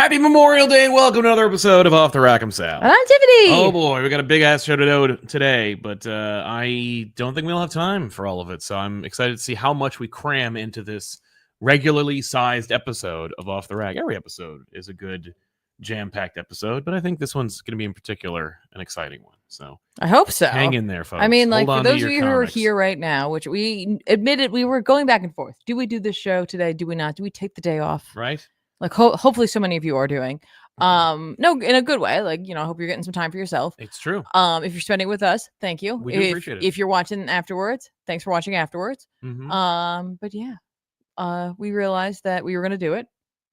Happy Memorial Day and welcome to another episode of Off the Rack. I'm Sal. I'm Tiffany. Oh boy, we got a big ass show to do today, but I don't think we'll have time for all of it. So I'm excited to see how much we cram into this regularly sized episode of Off the Rack. Every episode is a good jam-packed episode, but I think this one's going to be in particular an exciting one. So I hope so. Hang in there, folks. I mean, like, Hold for on to those of your you who are comics. here right now, which we admitted we were going back and forth. Do we do this show today? Do we not? Do we take the day off? Right? Like, hopefully so many of you are doing. No, in a good way. Like, I hope you're getting some time for yourself. It's true. If you're spending it with us, thank you. We do appreciate it. If you're watching afterwards, thanks for watching afterwards. Mm-hmm. But yeah, we realized that we were going to do it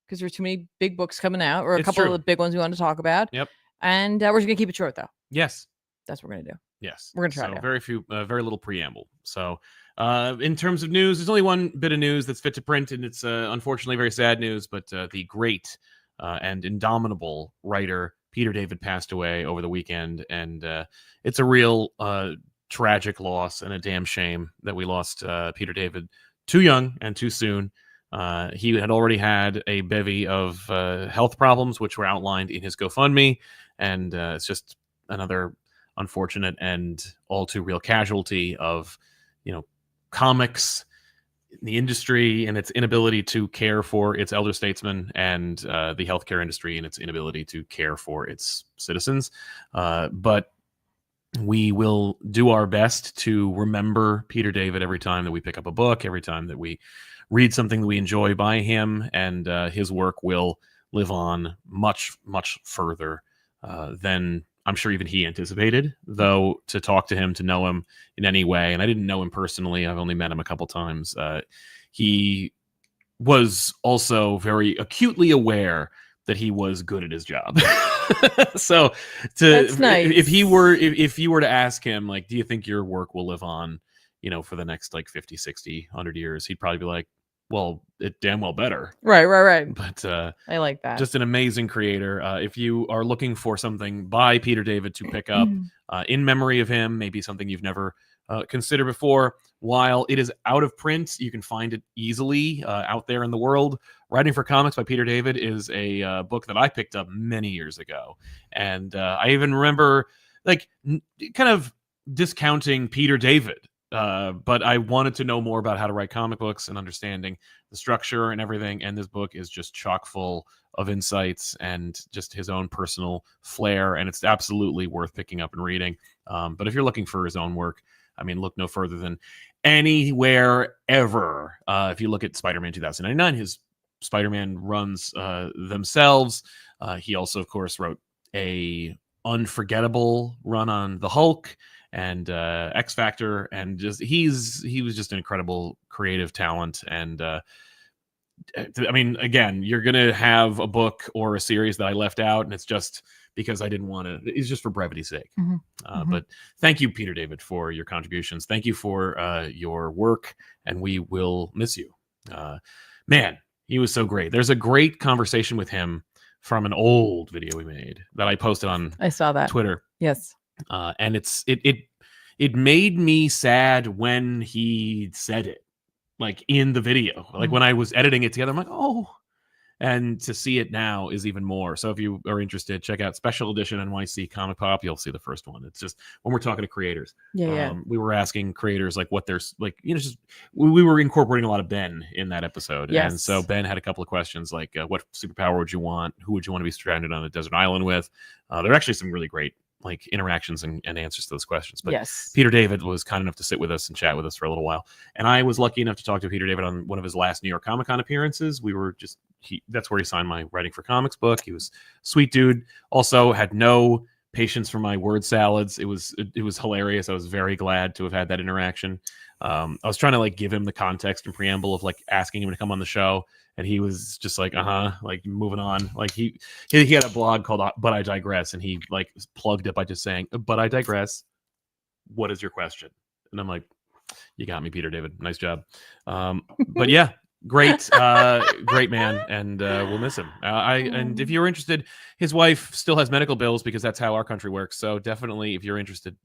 because there's too many big books coming out, or a It's couple true. of the big ones we want to talk about. Yep. And we're just going to keep it short, though. Yes. That's what we're going to do. Yes. We're gonna try so to. very little preamble. So in terms of news, there's only one bit of news that's fit to print, and it's unfortunately very sad news, but the great and indomitable writer Peter David passed away over the weekend, and it's a real tragic loss and a damn shame that we lost Peter David too young and too soon. He had already had a bevy of health problems, which were outlined in his GoFundMe, and it's just another unfortunate and all too real casualty of, comics, the industry, and its inability to care for its elder statesmen, and the healthcare industry and its inability to care for its citizens. But we will do our best to remember Peter David every time that we pick up a book, every time that we read something that we enjoy by him, and his work will live on much, much further than I'm sure even he anticipated, though, to talk to him, to know him in any way. And I didn't know him personally. I've only met him a couple times. He was also very acutely aware that he was good at his job. So That's nice. if you were to ask him, like, do you think your work will live on, for the next 50, 60, 100 years? He'd probably be like, well, it damn well better. Right. But I like that. Just an amazing creator. If you are looking for something by Peter David to pick up in memory of him, maybe something you've never considered before, while it is out of print, you can find it easily out there in the world. Writing for Comics by Peter David is a book that I picked up many years ago. And I even remember kind of discounting Peter David. But I wanted to know more about how to write comic books and understanding the structure and everything. And this book is just chock full of insights and just his own personal flair. And it's absolutely worth picking up and reading. But if you're looking for his own work, I mean, look no further than anywhere ever. If you look at Spider-Man 2099, his Spider-Man runs themselves. He also, of course, wrote a unforgettable run on the Hulk and X Factor, and he was just an incredible creative talent. And I mean, again, you're gonna have a book or a series that I left out, and it's just because I didn't want to. It's just for brevity's sake. But thank you, Peter David, for your contributions. Thank you for your work, and we will miss you. Man, he was so great. There's a great conversation with him from an old video we made that I posted on I saw that. Twitter. Yes. And it made me sad when he said it, like in the video, like when I was editing it together. I'm like, oh, and to see it now is even more. So if you are interested, check out Special Edition NYC Comic Pop. You'll see the first one. It's just when we're talking to creators. We were asking creators what there's just we were incorporating a lot of Ben in that episode. Yes. And so Ben had a couple of questions like, what superpower would you want? Who would you want to be stranded on a desert island with? There are actually some really great interactions and answers to those questions. But yes, Peter David was kind enough to sit with us and chat with us for a little while. And I was lucky enough to talk to Peter David on one of his last New York Comic Con appearances. That's where he signed my Writing for Comics book. He was a sweet dude. Also had no patience for my word salads. It was hilarious. I was very glad to have had that interaction. I was trying to give him the context and preamble of asking him to come on the show. And he was just moving on. He had a blog called But I Digress, and he plugged it by just saying, but I digress. What is your question? And I'm like, you got me, Peter David. Nice job. But yeah, great man. And we'll miss him. And if you're interested, his wife still has medical bills because that's how our country works. So definitely, if you're interested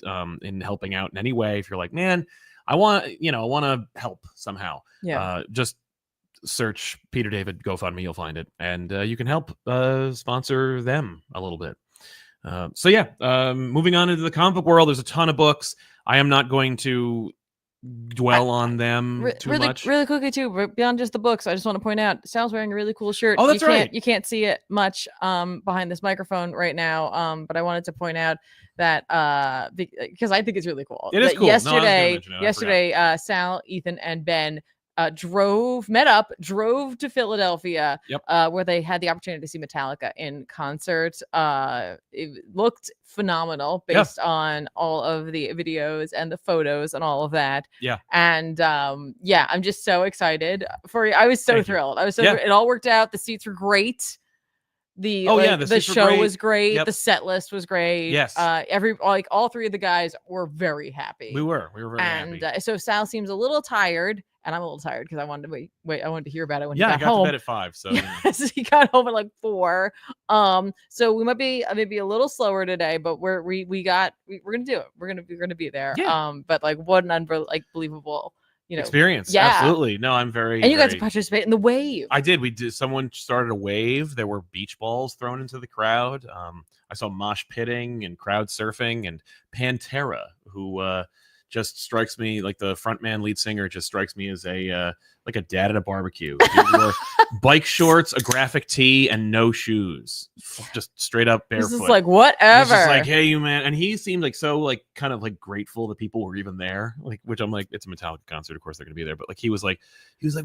in helping out in any way, if you're like, man, I want to help somehow. Yeah. Just search Peter David GoFundMe, you'll find it, and you can help sponsor them a little bit. So yeah, moving on into the comic book world, there's a ton of books. I am not going to dwell on them too much. Really quickly too, but beyond just the books, I just want to point out Sal's wearing a really cool shirt. Oh, that's right. You can't see it much behind this microphone right now, but I wanted to point out that because I think it's really cool. It is cool. Yesterday, Sal, Ethan, and Ben drove to Philadelphia, where they had the opportunity to see Metallica in concert. It looked phenomenal based on all of the videos and the photos and all of that. Yeah. And I'm just so excited for you. I was so thrilled. I was so it all worked out. The seats were great. The show was great. Yep. The set list was great. Yes. All three of the guys were very happy. We were very happy. And so Sal seems a little tired, and I'm a little tired because I wanted to wait. I wanted to hear about it when he got got home. to bed at 5. So he got home at like 4. So we might be maybe a little slower today, but we're gonna do it. We're gonna be there. Yeah. But like what an unbelievable experience. Yeah, absolutely. No, I'm very. And you got to participate in the wave. I did. We did. Someone started a wave. There were beach balls thrown into the crowd. I saw mosh pitting and crowd surfing, and Pantera, who just strikes me like the frontman lead singer, just strikes me as a like a dad at a barbecue. He wore bike shorts, a graphic tee, and no shoes, just straight up barefoot. This is like whatever. He's just like, hey, you man, and he seemed like so like kind of like grateful that people were even there. Like, which I'm like, it's a Metallica concert, of course they're gonna be there. But like, he was like,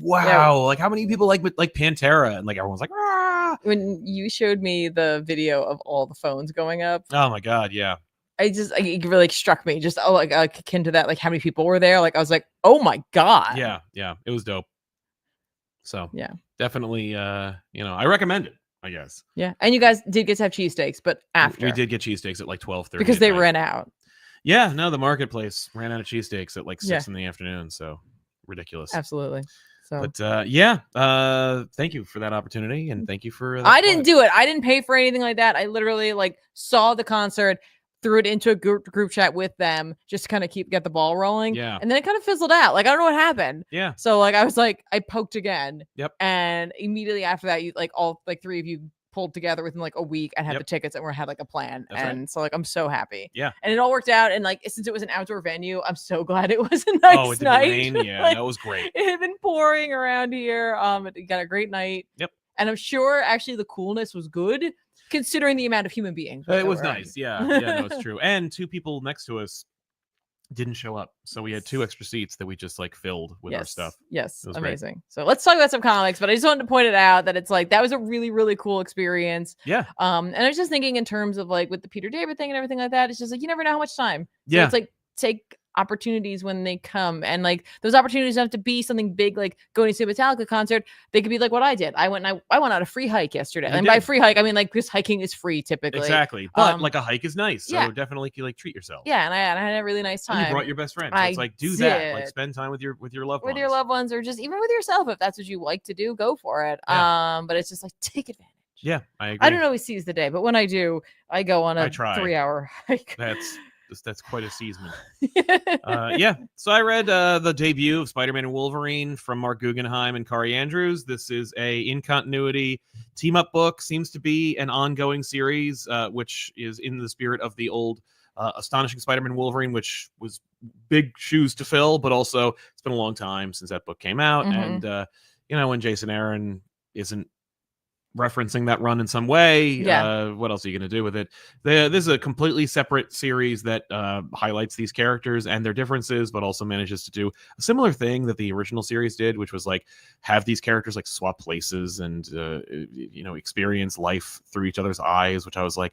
wow, like how many people like Pantera, and like everyone's like, ah. When you showed me the video of all the phones going up, oh my god, yeah. It really struck me, just like akin to that, like how many people were there. Like I was like, oh my god. Yeah, it was dope. So yeah, definitely, I recommend it, I guess. Yeah, and you guys did get to have cheesesteaks, but after we did get cheesesteaks at like 12:30 because they ran out. Yeah, no, the marketplace ran out of cheesesteaks at like 6 in the afternoon. So ridiculous. Absolutely. So, but thank you for that opportunity, and thank you for. I didn't do it. I didn't pay for anything like that. I literally like saw the concert, threw it into a group chat with them just to kind of get the ball rolling. Yeah. And then it kind of fizzled out. Like, I don't know what happened. Yeah. So like, I was like, I poked again. Yep. And immediately after that, you like all like 3 of you pulled together within like a week and had the tickets and had like a plan. That's and right. so like, I'm so happy. Yeah. And it all worked out. And like, since it was an outdoor venue, I'm so glad it was a nice night. Rain. Yeah, like, that was great. It had been pouring around here. It got a great night. Yep. And I'm sure actually the coolness was good, considering the amount of human beings. It was nice. Yeah, no, it's true. And 2 people next to us didn't show up, so we had 2 extra seats that we just like filled with our stuff. Yes, amazing. Great. So let's talk about some comics, but I just wanted to point it out that it's like that was a really, really cool experience. Yeah. And I was just thinking in terms of like with the Peter David thing and everything like that, it's just like you never know how much time. So it's like take opportunities when they come, and like those opportunities don't have to be something big like going to see a Metallica concert. They could be like what I did. I went on a free hike yesterday, and by free hike I mean like because hiking is free typically. Exactly, but like a hike is nice, so definitely like treat yourself. Yeah, and I had a really nice time. And you brought your best friend, so it's like do that, like spend time with your loved ones. With your loved ones, or just even with yourself if that's what you like to do, go for it. But it's just like take advantage. Yeah, I agree. I don't always seize the day, but when I do, I go on a 3-hour hike. That's quite a season. So I read the debut of Spider-Man and Wolverine from Mark Guggenheim and Kari Andrews. This is a in continuity team up book. Seems to be an ongoing series, which is in the spirit of the old Astonishing Spider-Man Wolverine, which was big shoes to fill, but also it's been a long time since that book came out. Mm-hmm. And when Jason Aaron isn't referencing that run in some way, what else are you going to do with it? This is a completely separate series that highlights these characters and their differences, but also manages to do a similar thing that the original series did, which was like have these characters like swap places and experience life through each other's eyes, which I was like,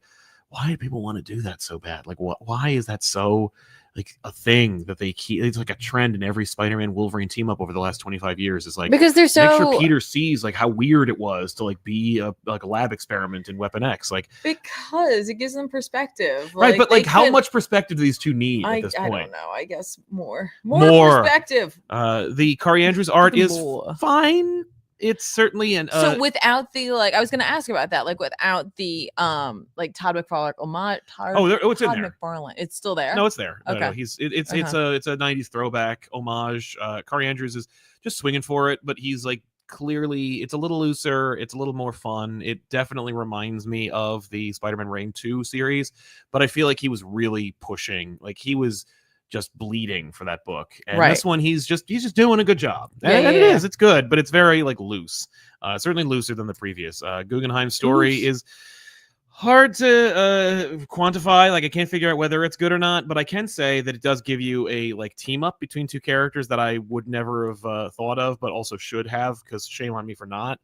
why do people want to do that so bad? Like, why is that so like a thing that they keep? It's like a trend in every Spider-Man Wolverine team up over the last 25 years. Is like because they're so make sure Peter sees like how weird it was to like be a lab experiment in Weapon X, like because it gives them perspective, right? But like, how much perspective do these 2 need at this point? I don't know. I guess more perspective. The Kari Andrews art is fine. It's certainly so without the like, I was going to ask about that, like without the like Todd McFarlane homage. It's in there. McFarlane, it's still there. No, it's there. Okay, no, it's a 90s throwback homage. Kari Andrews is just swinging for it, but he's like clearly it's a little looser, it's a little more fun. It definitely reminds me of the Spider-Man Reign 2 series, but I feel like he was really pushing, like he was just bleeding for that book. And this one, he's just doing a good job. It's good, but it's very like loose. Certainly looser than the previous. Guggenheim's story is hard to quantify. Like I can't figure out whether it's good or not, but I can say that it does give you a like team up between two characters that I would never have thought of, but also should have, because shame on me for not.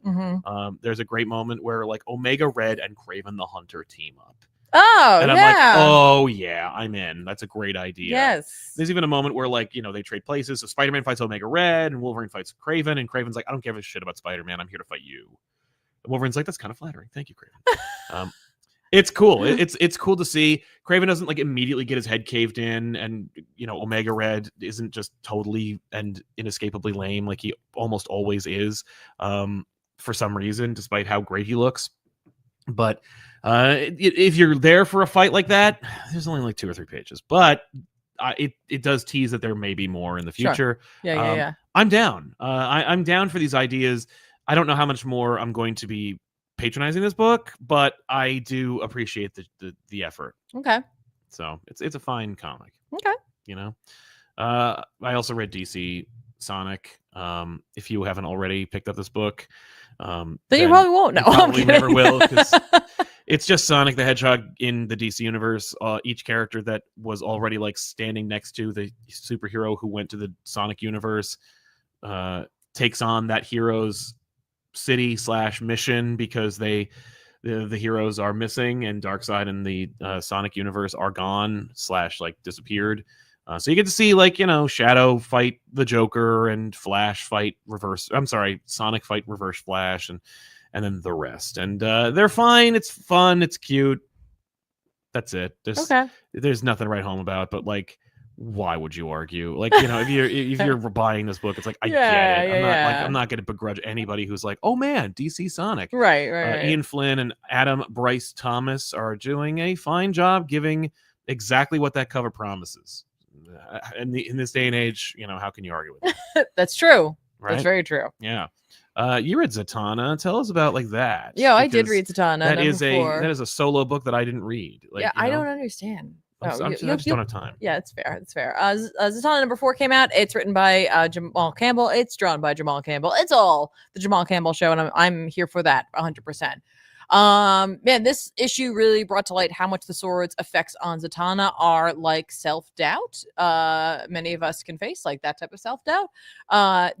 There's a great moment where like Omega Red and Kraven the Hunter team up. Oh, and I'm like, oh yeah, I'm in. That's a great idea. Yes. There's even a moment where like, you know, they trade places. So Spider-Man fights Omega Red and Wolverine fights Kraven, and Kraven's like, I don't give a shit about Spider-Man. I'm here to fight you. And Wolverine's like, that's kind of flattering. Thank you, Kraven. It's cool. It's cool to see. Kraven doesn't like immediately get his head caved in, and you know, Omega Red isn't just totally and inescapably lame like he almost always is, for some reason, despite how great he looks. But if you're there for a fight like that, there's only like 2 or 3 pages, but it does tease that there may be more in the future. Sure. Yeah. I'm down. I'm down for these ideas. I don't know how much more I'm going to be patronizing this book, but I do appreciate the effort. Okay. So it's a fine comic. Okay. You know, I also read DC Sonic. If you haven't already picked up this book, then you probably won't. No, probably never will, because it's just Sonic the Hedgehog in the DC universe. Each character that was already like standing next to the superhero who went to the Sonic universe takes on that hero's city / mission, because the heroes are missing, and Darkseid and the Sonic universe are gone / like disappeared. So you get to see, like, you know, Shadow fight the Joker and Sonic fight Reverse Flash, and then the rest. And they're fine. It's fun. It's cute. That's it. There's nothing to write home about, but like, why would you argue? Like, you know, if you're buying this book, it's like, I get it. I'm not going to begrudge anybody who's like, oh man, DC Sonic. Right. Ian Flynn and Adam Bryce Thomas are doing a fine job giving exactly what that cover promises. In this day and age, you know, how can you argue with it? That's true. Right? That's very true. Yeah. You read Zatanna. Tell us about like that. Yeah, I did read Zatanna. That is a solo book that I didn't read. Like, yeah, I don't understand. I just don't have time. Yeah, it's fair. It's fair. Zatanna number 4 came out. It's written by Jamal Campbell. It's drawn by Jamal Campbell. It's all the Jamal Campbell show, and I'm here for that 100%. Man, this issue really brought to light how much the sword's effects on Zatanna are like self-doubt. Many of us can face like that type of self-doubt.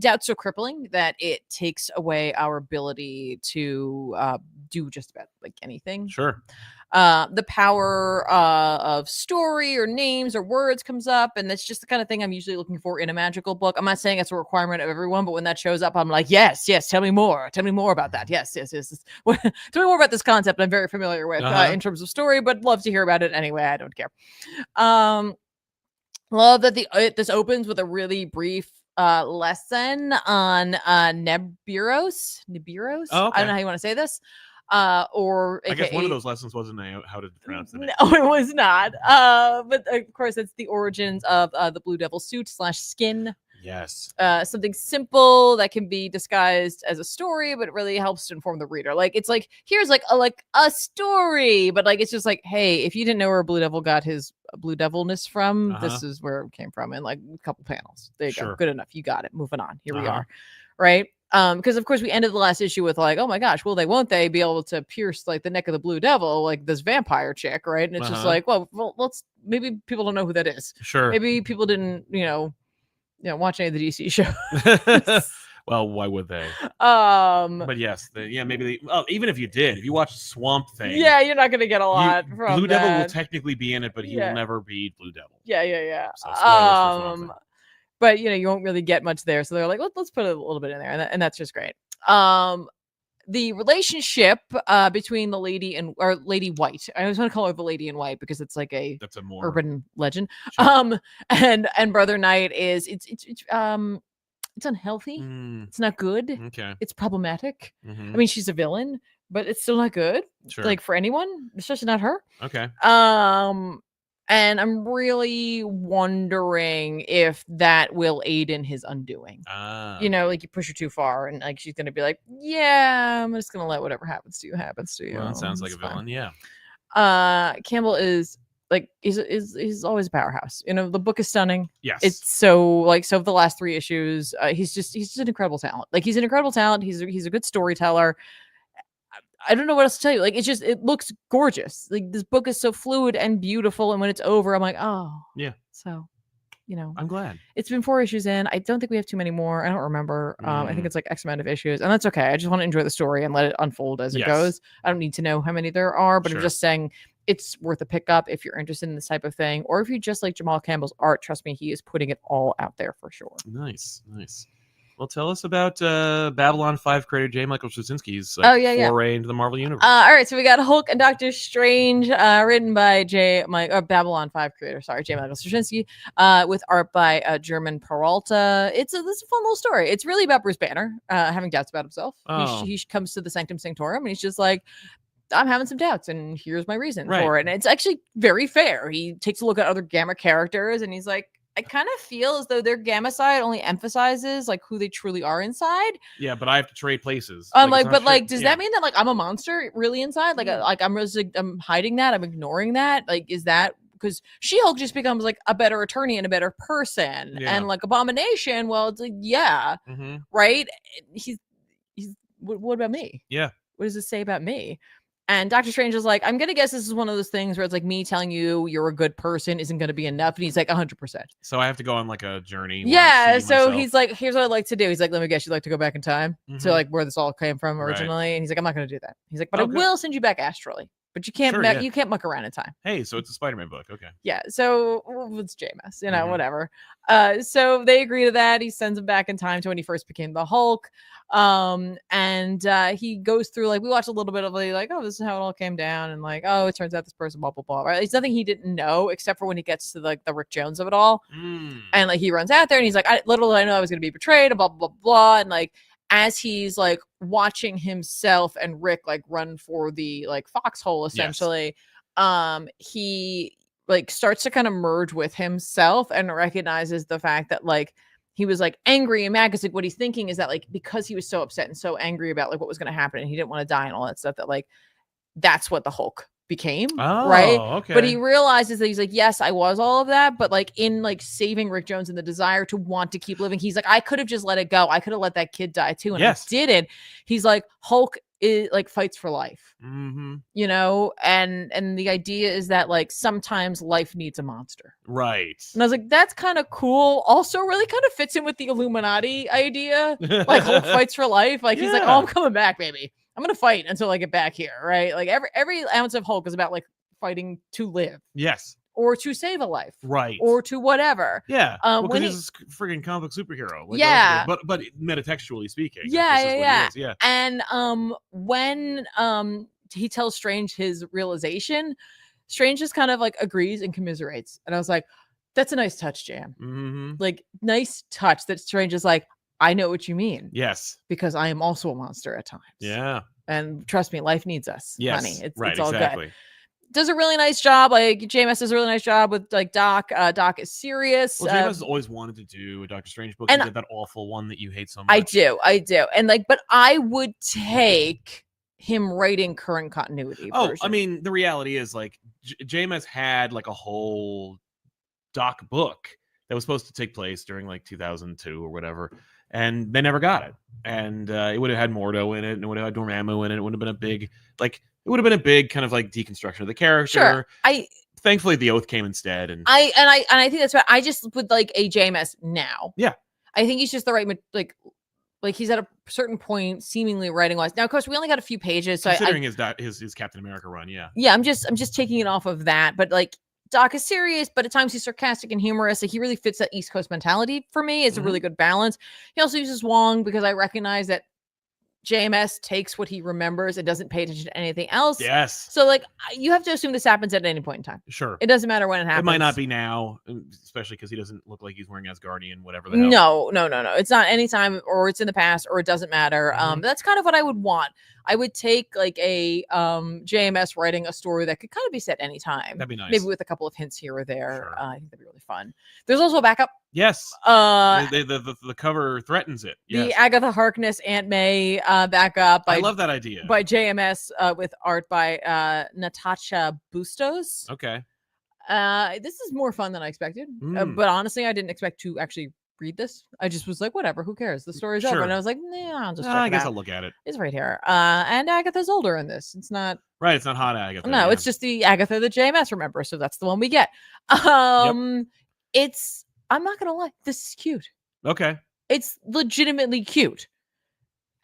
Doubt so crippling that it takes away our ability to do just about like anything. Sure. The power of story or names or words comes up, and that's just the kind of thing I'm usually looking for in a magical book. I'm not saying it's a requirement of everyone, but when that shows up, I'm like, yes, tell me more about that. Yes. Tell me more about this concept I'm very familiar with in terms of story, but love to hear about it anyway. I don't care. Love that this opens with a really brief lesson on Neburos. Oh, okay. I don't know how you want to say this. Or I guess one of those lessons wasn't how to pronounce the name. No, it was not. But of course, it's the origins of the Blue Devil suit / skin. Yes. Something simple that can be disguised as a story, but it really helps to inform the reader. Like, it's like, here's like a story, but like, it's just like, hey, if you didn't know where Blue Devil got his Blue Devilness from, this is where it came from in like a couple panels. There you go. Good enough. You got it. Moving on. Here we are. Right. Because of course we ended the last issue with like, oh my gosh, won't they be able to pierce like the neck of the Blue Devil, like this vampire chick, right? And it's just like, well, let's, maybe people don't know who that is. Sure. Maybe people didn't, watch any of the DC shows. Well, why would they? But yes, maybe even if you did, if you watched Swamp Thing, you're not gonna get a lot from Blue that. Devil will technically be in it, but he will never be Blue Devil. Yeah. So but you won't really get much there. So they're like, let's put a little bit in there, and that's just great. The relationship between the lady or Lady White. I always want to call her the Lady in White because it's like that's a more urban legend. Sure. And Brother Knight is it's unhealthy. It's not good. Okay. It's problematic. I mean, she's a villain, but it's still not good. Sure. Like for anyone, especially not her. Okay. And I'm really wondering if that will aid in his undoing. You know, like you push her too far, and like she's gonna be like, "Yeah, I'm just gonna let whatever happens to you happens to you." Well, that sounds like a villain, yeah. Campbell is like he's always a powerhouse. You know, the book is stunning. Yes, it's so of the last 3 issues, he's just an incredible talent. Like he's an incredible talent. He's a good storyteller. I don't know what else to tell you. Like, it looks gorgeous. Like this book is so fluid and beautiful. And when it's over, I'm like, oh yeah. So, you know, I'm glad. It's been 4 issues in. I don't think we have too many more. I don't remember. I think it's like X amount of issues, and that's okay. I just want to enjoy the story and let it unfold as it goes. I don't need to know how many there are, but I'm just saying it's worth a pickup if you're interested in this type of thing, or if you just like Jamal Campbell's art. Trust me, he is putting it all out there for sure. Nice. Well, tell us about Babylon 5 creator J. Michael Straczynski's foray into the Marvel Universe. All right, so we got Hulk and Doctor Strange, written by Babylon 5 creator, J. Michael Straczynski, with art by German Peralta. It's a fun little story. It's really about Bruce Banner having doubts about himself. He comes to the Sanctum Sanctorum, and he's just like, I'm having some doubts, and here's my reason for it. And it's actually very fair. He takes a look at other Gamma characters, and he's like, I kind of feel as though their Gamma side only emphasizes like who they truly are inside. Yeah, but I have to trade places. Does that mean that like I'm a monster really inside? Like, I'm hiding that. I'm ignoring that. Like, is that because She-Hulk just becomes like a better attorney and a better person, and like Abomination? Well, it's like right. He's what about me? Yeah. What does it say about me? And Doctor Strange is like, I'm going to guess this is one of those things where it's like me telling you you're a good person isn't going to be enough. And he's like, 100%. So I have to go on like a journey. Yeah. So he's like, here's what I'd like to do. He's like, let me guess, you'd like to go back in time to like where this all came from originally. And he's like, I'm not going to do that. He's like, but I will send you back astrally. But you can't you can't muck around in time. Hey, so it's a Spider-Man book. Okay. Yeah. So it's JMS, whatever. So they agree to that. He sends him back in time to when he first became the Hulk. And he goes through like we watched a little bit of like, oh, this is how it all came down, and like, oh, it turns out this person blah blah blah. Right? It's nothing he didn't know except for when he gets to like the Rick Jones of it all. And like he runs out there and he's like, little did I know I was gonna be betrayed, and blah blah blah. And like as he's like watching himself and Rick like run for the like foxhole essentially, he like starts to kind of merge with himself and recognizes the fact that like he was like angry and mad because like what he's thinking is that like because he was so upset and so angry about like what was going to happen and he didn't want to die and all that stuff, that like that's what the Hulk became, right? Okay. But he realizes that he's like, yes, I was all of that, but like in like saving Rick Jones and the desire to want to keep living, he's like, I could have just let it go. I could have let that kid die too, and I didn't. He's like, Hulk is like fights for life, and the idea is that like sometimes life needs a monster, right? And I was like, that's kind of cool. Also really kind of fits in with the Illuminati idea, like Hulk fights for life. Like he's like, oh, I'm coming back, baby. I'm gonna fight until I get back here, right? Like every ounce of Hulk is about like fighting to live, or to save a life, right, or to whatever. Because he's a friggin' comic superhero, like, but metatextually speaking, And when he tells Strange his realization, Strange just kind of like agrees and commiserates, and I was like, that's a nice touch, Jam. Like nice touch that Strange is like, I know what you mean. Yes. Because I am also a monster at times. Yeah. And trust me, life needs us. Yes. Honey. It's all good. Does a really nice job. Like JMS does a really nice job with like Doc. Doc is serious. Well, JMS has always wanted to do a Doctor Strange book. And he did that awful one that you hate so much. I do. And like, but I would take him writing current continuity. Oh, version. I mean, the reality is like JMS had like a whole Doc book that was supposed to take place during like 2002 or whatever. And they never got it. And it would have had Mordo in it, and it would have had Dormammu in it. It would have been a big, like, it would have been a big kind of like deconstruction of the character. Sure. Thankfully the Oath came instead. And I think that's right. I just would like a JMS now. Yeah. I think he's just the right like he's at a certain point, seemingly writing wise. Now, of course, we only got a few pages, so considering his Captain America run, I'm just taking it off of that, but like. Doc is serious, but at times he's sarcastic and humorous. Like he really fits that East Coast mentality for me. It's a really good balance. He also uses Wong because I recognize that JMS takes what he remembers and doesn't pay attention to anything else. Yes. So like you have to assume this happens at any point in time. Sure. It doesn't matter when it happens. It might not be now, especially because he doesn't look like he's wearing Asgardian, whatever the hell. No. It's not anytime, or it's in the past, or it doesn't matter. That's kind of what I would want. I would take like a JMS writing a story that could kind of be set anytime. That'd be nice. Maybe with a couple of hints here or there. Sure. I think that'd be really fun. There's also a backup. Yes. The cover threatens it. Yes. The Agatha Harkness Aunt May backup. I love that idea. By JMS with art by Natasha Bustos. Okay. This is more fun than I expected. But honestly, I didn't expect to actually read this. I just was like, whatever, who cares? The story's over. And I was like, nah, I'll just check I guess it out. I'll look at it. It's right here. And Agatha's older in this. It's not right. It's not hot Agatha. No, it's just the Agatha that JMS remembers. So that's the one we get. It's, I'm not gonna lie, this is cute. Okay. It's legitimately cute.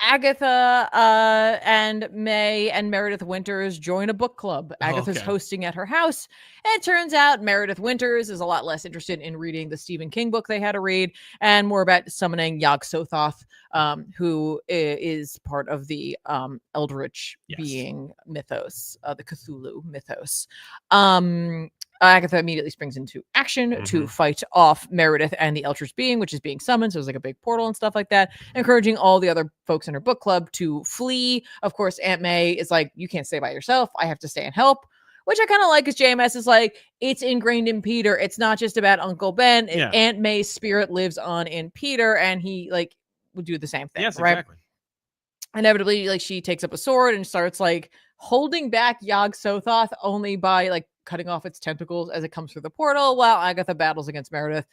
Agatha and May and Meredith Winters join a book club. Agatha's hosting at her house. And it turns out Meredith Winters is a lot less interested in reading the Stephen King book they had to read and more about summoning Yog-Sothoth, who is part of the Eldritch being mythos, the Cthulhu mythos. Agatha immediately springs into action to fight off Meredith and the Eldritch being, which is being summoned. So it's like a big portal and stuff like that, encouraging all the other folks in her book club to flee. Of course, Aunt May is like, you can't stay by yourself. I have to stay and help, which I kind of like, because JMS is like, it's ingrained in Peter. It's not just about Uncle Ben. Aunt May's spirit lives on in Peter, and he like would do the same thing. Yes, right? Exactly. Inevitably, like she takes up a sword and starts like holding back Yog-Sothoth only by like cutting off its tentacles as it comes through the portal, while Agatha battles against Meredith,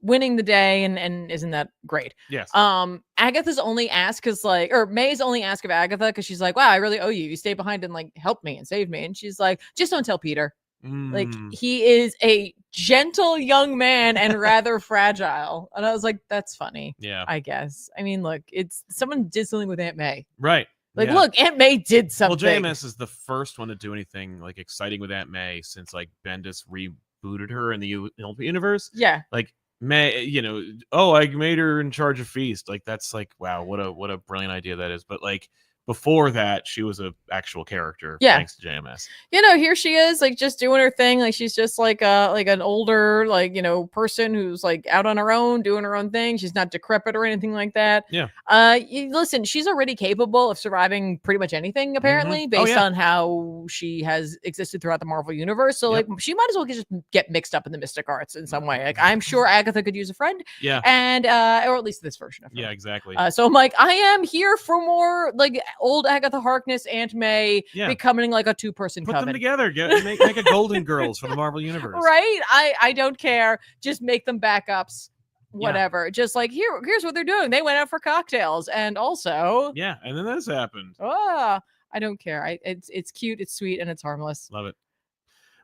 winning the day. And isn't that great? Yes. Agatha's only ask is like, or May's only ask of Agatha, because she's like, wow, I really owe you. You stay behind and like help me and save me. And she's like, just don't tell Peter. Like, he is a gentle young man and rather fragile. And I was like, that's funny. Yeah, I guess. I mean, look, it's someone did something with Aunt May. Right. Like, look, Aunt May did something. Well, JMS is the first one to do anything like exciting with Aunt May since like Bendis rebooted her in the universe. Yeah. Like May, you know, I made her in charge of Feast. Like, that's like, wow, what a brilliant idea that is. But like, before that, she was a actual character. Yeah. Thanks to JMS. You know, here she is, like, just doing her thing. Like, she's just like an older, like, you know, person who's like out on her own, doing her own thing. She's not decrepit or anything like that. Yeah. Listen, she's already capable of surviving pretty much anything, apparently, based on how she has existed throughout the Marvel universe. So, like, she might as well just get mixed up in the mystic arts in some way. Like, I'm sure Agatha could use a friend. Yeah. And or at least this version of her. Yeah, exactly. So I'm like, I am here for more like old Agatha Harkness, Aunt May becoming like a two-person coven. Put them together. Make a Golden Girls for the Marvel Universe. Right? I don't care. Just make them backups. Whatever. Just like, here's what they're doing. They went out for cocktails. And also... Yeah, and then this happened. I don't care. It's cute, it's sweet, and it's harmless. Love it.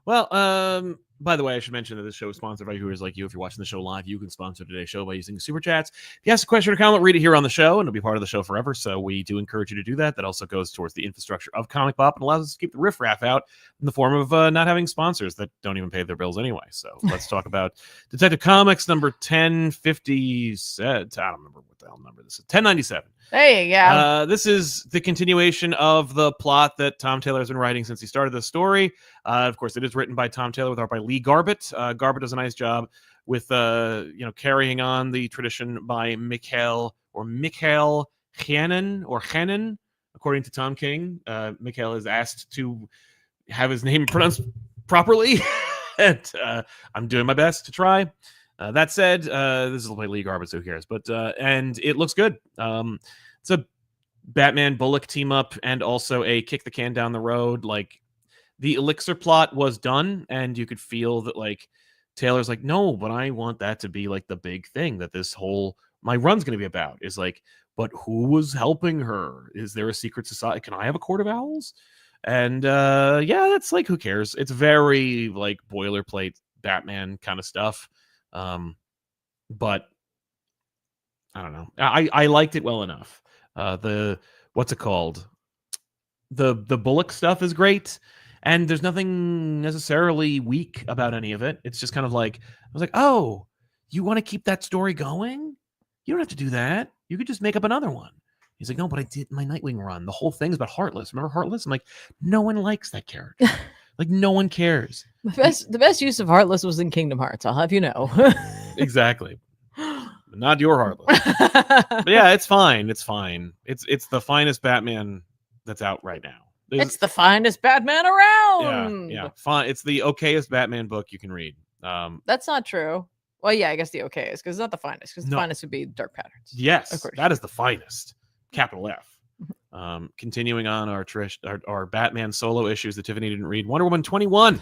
Well, by the way, I should mention that this show is sponsored by viewers like you. If you're watching the show live, you can sponsor today's show by using the Super Chats. If you ask a question or comment, read it here on the show, and it'll be part of the show forever. So we do encourage you to do that. That also goes towards the infrastructure of ComicPop and allows us to keep the riffraff out in the form of not having sponsors that don't even pay their bills anyway. So let's talk about Detective Comics number 1050. I don't remember what the hell number this is. 1097. There you go. This is the continuation of the plot that Tom Taylor has been writing since he started the story. Of course, it is written by Tom Taylor with art by Lee Garbett. Garbett does a nice job with carrying on the tradition by Mikhail Hannon, according to Tom King. Mikhail is asked to have his name pronounced properly, and I'm doing my best to try. That said, this is by Lee Garbett, so who cares? But and it looks good. It's a Batman Bullock team up, and also a kick the can down the road. Like, the Elixir plot was done, and you could feel that like Taylor's like, no, but I want that to be like the big thing that this whole my run's going to be about. Is like, but who was helping her? Is there a secret society? Can I have a court of owls? And that's like, who cares? It's very like boilerplate Batman kind of stuff. But I don't know. I liked it well enough. What's it called? The Bullock stuff is great, and there's nothing necessarily weak about any of it. It's just kind of like, I was like, oh, you want to keep that story going? You don't have to do that. You could just make up another one. He's like, no, but I did my Nightwing run. The whole thing's about Heartless. Remember Heartless? I'm like, no one likes that character. Like, no one cares. The best use of Heartless was in Kingdom Hearts. I'll have you know. Exactly. Not your Heartless. But yeah, it's fine. It's fine. It's the finest Batman that's out right now. It's the finest Batman around. Yeah. Fine. It's the okayest Batman book you can read. That's not true. Well, yeah, I guess the okayest, because it's not the finest, because the finest would be Dark Patterns. Yes, that is the finest. Capital F. Continuing on our Batman solo issues that Tiffany didn't read. Wonder Woman 21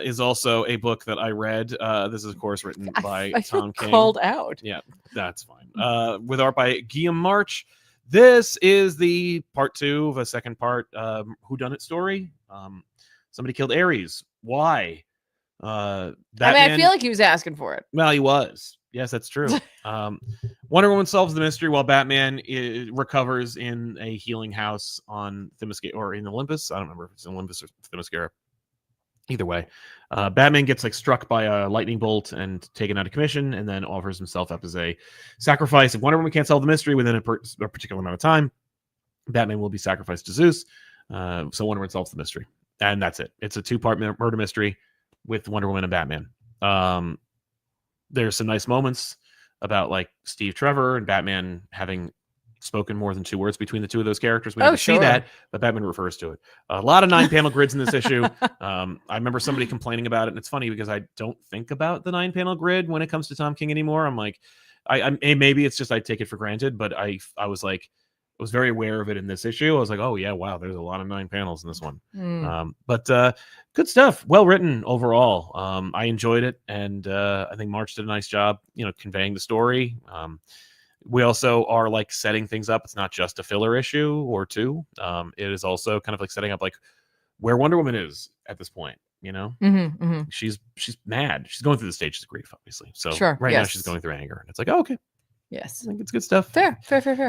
is also a book that I read. This is, of course, written by Tom King. Called out. Yeah, that's fine. With art by Guillaume March. This is the part 2 of a second part whodunit story. Somebody killed Ares. Why? Batman, I feel like he was asking for it. Well, he was. Yes, that's true. Wonder Woman solves the mystery while Batman recovers in a healing house on Themyscira, or in Olympus. I don't remember if it's in Olympus or Themyscira. Either way, Batman gets struck by a lightning bolt and taken out of commission, and then offers himself up as a sacrifice. If Wonder Woman can't solve the mystery within a particular amount of time, Batman will be sacrificed to Zeus. So Wonder Woman solves the mystery, and that's it. It's a 2-part murder mystery with Wonder Woman and Batman. There's some nice moments about like Steve Trevor and Batman having spoken more than 2 words between the 2 of those characters. We never see that, but Batman refers to it. A lot of 9-panel grids in this issue. I remember somebody complaining about it, and it's funny because I don't think about the 9-panel grid when it comes to Tom King anymore. I'm like, maybe it's just I take it for granted, but I was like, I was very aware of it in this issue. I was like, oh yeah, wow, there's a lot of 9 panels in this one. But good stuff. Well written overall. I enjoyed it, and I think March did a nice job, conveying the story. We also are like setting things up. It's not just a filler issue or 2. It is also kind of like setting up like where Wonder Woman is at this point. She's mad. She's going through the stages of grief, obviously. So now she's going through anger, and it's like, oh, okay. Yes, I think it's good stuff. Fair.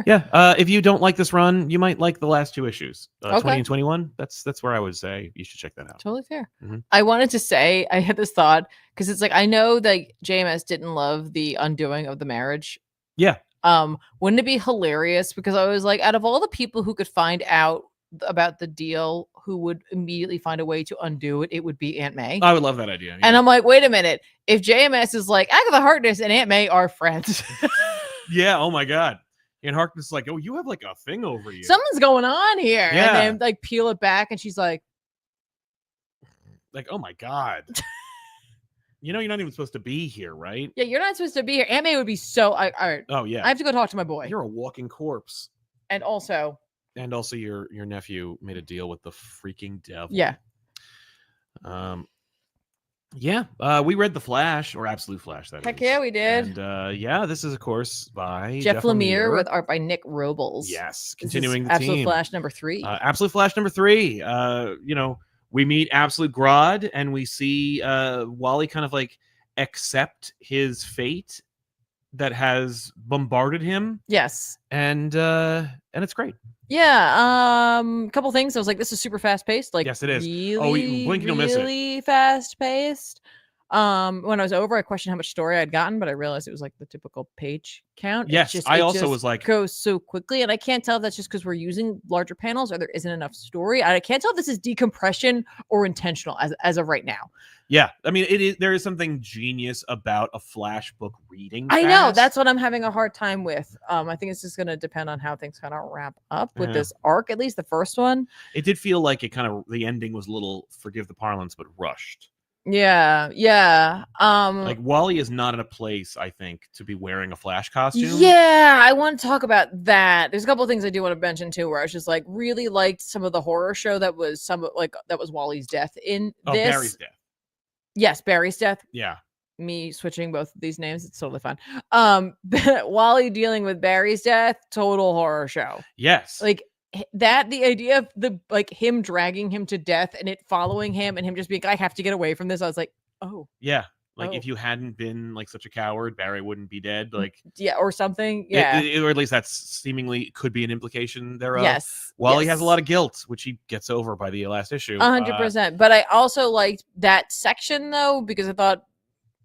Yeah. If you don't like this run, you might like the last 2 issues, 20 and 21. That's where I would say you should check that out. Totally fair. I wanted to say, I had this thought, because it's like, I know that JMS didn't love the undoing of the marriage. Yeah. Wouldn't it be hilarious? Because I was like, out of all the people who could find out about the deal, who would immediately find a way to undo it, it would be Aunt May. I would love that idea. Yeah. And I'm like, wait a minute. If JMS is like, Agatha Harkness and Aunt May are friends. Yeah. Oh my God. And Harkness is like, oh, you have like a thing over you. Something's going on here. Yeah. And then like peel it back, and she's like, oh my God. You're not even supposed to be here, right? Yeah, you're not supposed to be here. Aunt May would be so. All right. Oh yeah. I have to go talk to my boy. You're a walking corpse. And also your nephew made a deal with the freaking devil. Yeah. We read The Flash, or Absolute Flash, that Heck is. yeah, we did. And this is, of course, by Jeff Lemire with art by Nick Robles. Yes, continuing the Absolute team. Flash number 3. Absolute Flash number 3. We meet Absolute Grodd, and we see Wally kind of like accept his fate that has bombarded him. Yes. And it's great. Yeah. Couple things. I was like, this is super fast paced. Like, yes, it is. Really, blink and you'll miss it. Really fast paced. When I was over, I questioned how much story I'd gotten, but I realized it was like the typical page count. Yes, I also was like, goes so quickly, and I can't tell if that's just because we're using larger panels or there isn't enough story. I can't tell if this is decompression or intentional as of right now. Yeah, I mean, there is something genius about a Flash book reading. I know, that's what I'm having a hard time with. I think it's just going to depend on how things kind of wrap up with this arc, at least the first one. It did feel like the ending was a little, forgive the parlance, but rushed. Yeah. Like Wally is not in a place, I think, to be wearing a Flash costume. Yeah, I want to talk about that. There's a couple of things I do want to mention too, where I was just like really liked some of the horror show that was Wally's death in this. Barry's death. Yes, Barry's death. Yeah. Me switching both of these names, it's totally fun. Wally dealing with Barry's death, total horror show. Yes. Like that, the idea of him dragging him to death and it following him and him just being, I have to get away from this. I was like, oh. Yeah. If you hadn't been like such a coward, Barry wouldn't be dead. Or something. Yeah. Or at least that's seemingly could be an implication thereof. Yes. Wally has a lot of guilt, which he gets over by the last issue. 100%. But I also liked that section though, because I thought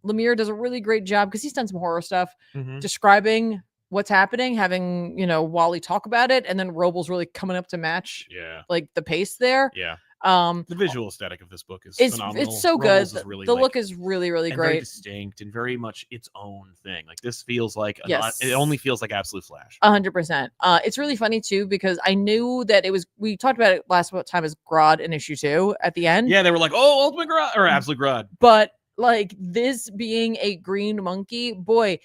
Lemire does a really great job, because he's done some horror stuff, describing what's happening, having, you know, Wally talk about it, and then Robles really coming up to match like the pace there. Yeah. The visual aesthetic of this book is phenomenal. It's so Robles good. Is really the look is really and great. very distinct and very much its own thing. Like this feels like it only feels like Absolute Flash. 100%. It's really funny too because I knew that it was. We talked about it last time as Grodd in issue 2 at the end. Yeah, they were like, "Oh, Ultimate Grodd or Absolute Grodd," but like this being a green monkey, boy.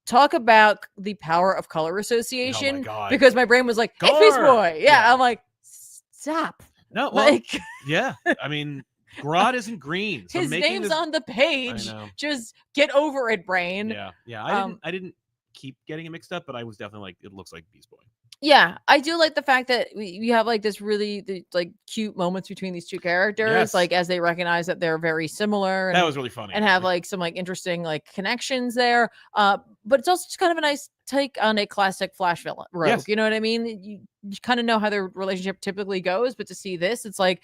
Talk about the power of color association. Oh my God. Because my brain was like, "Hey, Beast Boy!" Yeah, I'm like, stop. No, well, yeah. I mean, Grodd isn't green. So his name's on the page. Just get over it, brain. Yeah. I didn't keep getting it mixed up, but I was definitely like, it looks like Beast Boy. Yeah, I do like the fact that we have like this really like cute moments between these two characters, like as they recognize that they're very similar. And, that was really funny, and have like some like interesting like connections there. But it's also just kind of a nice take on a classic Flash villain rogue. You know what I mean? You kind of know how their relationship typically goes, but to see this, it's like,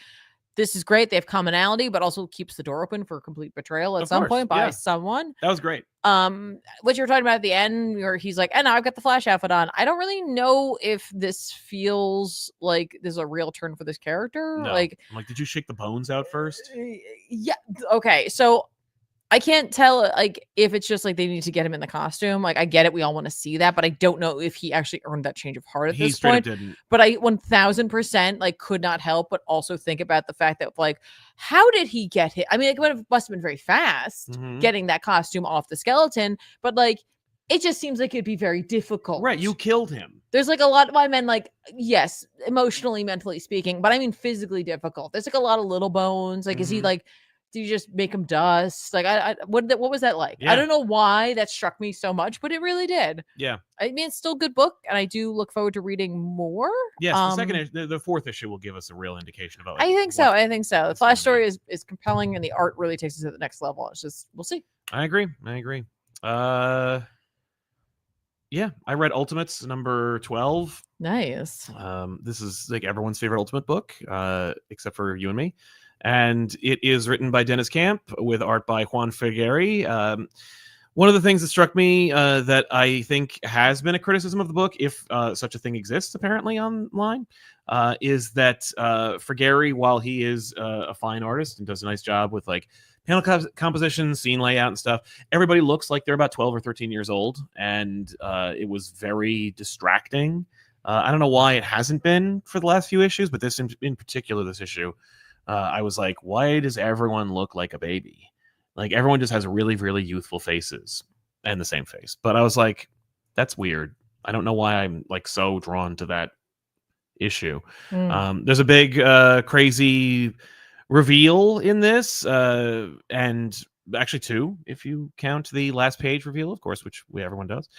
this is great. They have commonality, but also keeps the door open for complete betrayal at some point by someone. That was great. What you were talking about at the end, where he's like, "And now I've got the Flash outfit on." I don't really know if this feels like there's a real turn for this character. No. Like, I'm like, did you shake the bones out first? Yeah. Okay. So I can't tell like if it's just like they need to get him in the costume. Like I get it, we all want to see that, but I don't know if he actually earned that change of heart at this point. Didn't. But I 1000% like could not help but also think about the fact that like, how did he get hit? I mean, it must have been very fast getting that costume off the skeleton, but like it just seems like it'd be very difficult. Right, you killed him. There's like a lot of my men, like, yes, emotionally, mentally speaking, but I mean physically difficult. There's like a lot of little bones. Like, is he like, do you just make him dust? Like, what was that like? I don't know why that struck me so much, but it really did. Yeah. I mean, it's still a good book, and I do look forward to reading more. Yes, the fourth issue will give us a real indication about. Like, I think so. The Flash story is compelling, and the art really takes us to the next level. It's just, we'll see. I agree. Yeah, I read Ultimates number 12. Nice. This is like everyone's favorite Ultimate book, except for you and me. And it is written by Dennis Camp with art by Juan Figueri. One of the things that struck me that I think has been a criticism of the book, if such a thing exists apparently online, is that Figueri, while he is a fine artist and does a nice job with like panel composition, scene layout and stuff, everybody looks like they're about 12 or 13 years old. And it was very distracting. I don't know why it hasn't been for the last few issues, but this in particular, this issue, I was like, why does everyone look like a baby? Like everyone just has really, really youthful faces and the same face. But I was like, that's weird. I don't know why I'm like so drawn to that issue. There's a big, crazy reveal in this, and actually two, if you count the last page reveal, of course, which everyone does.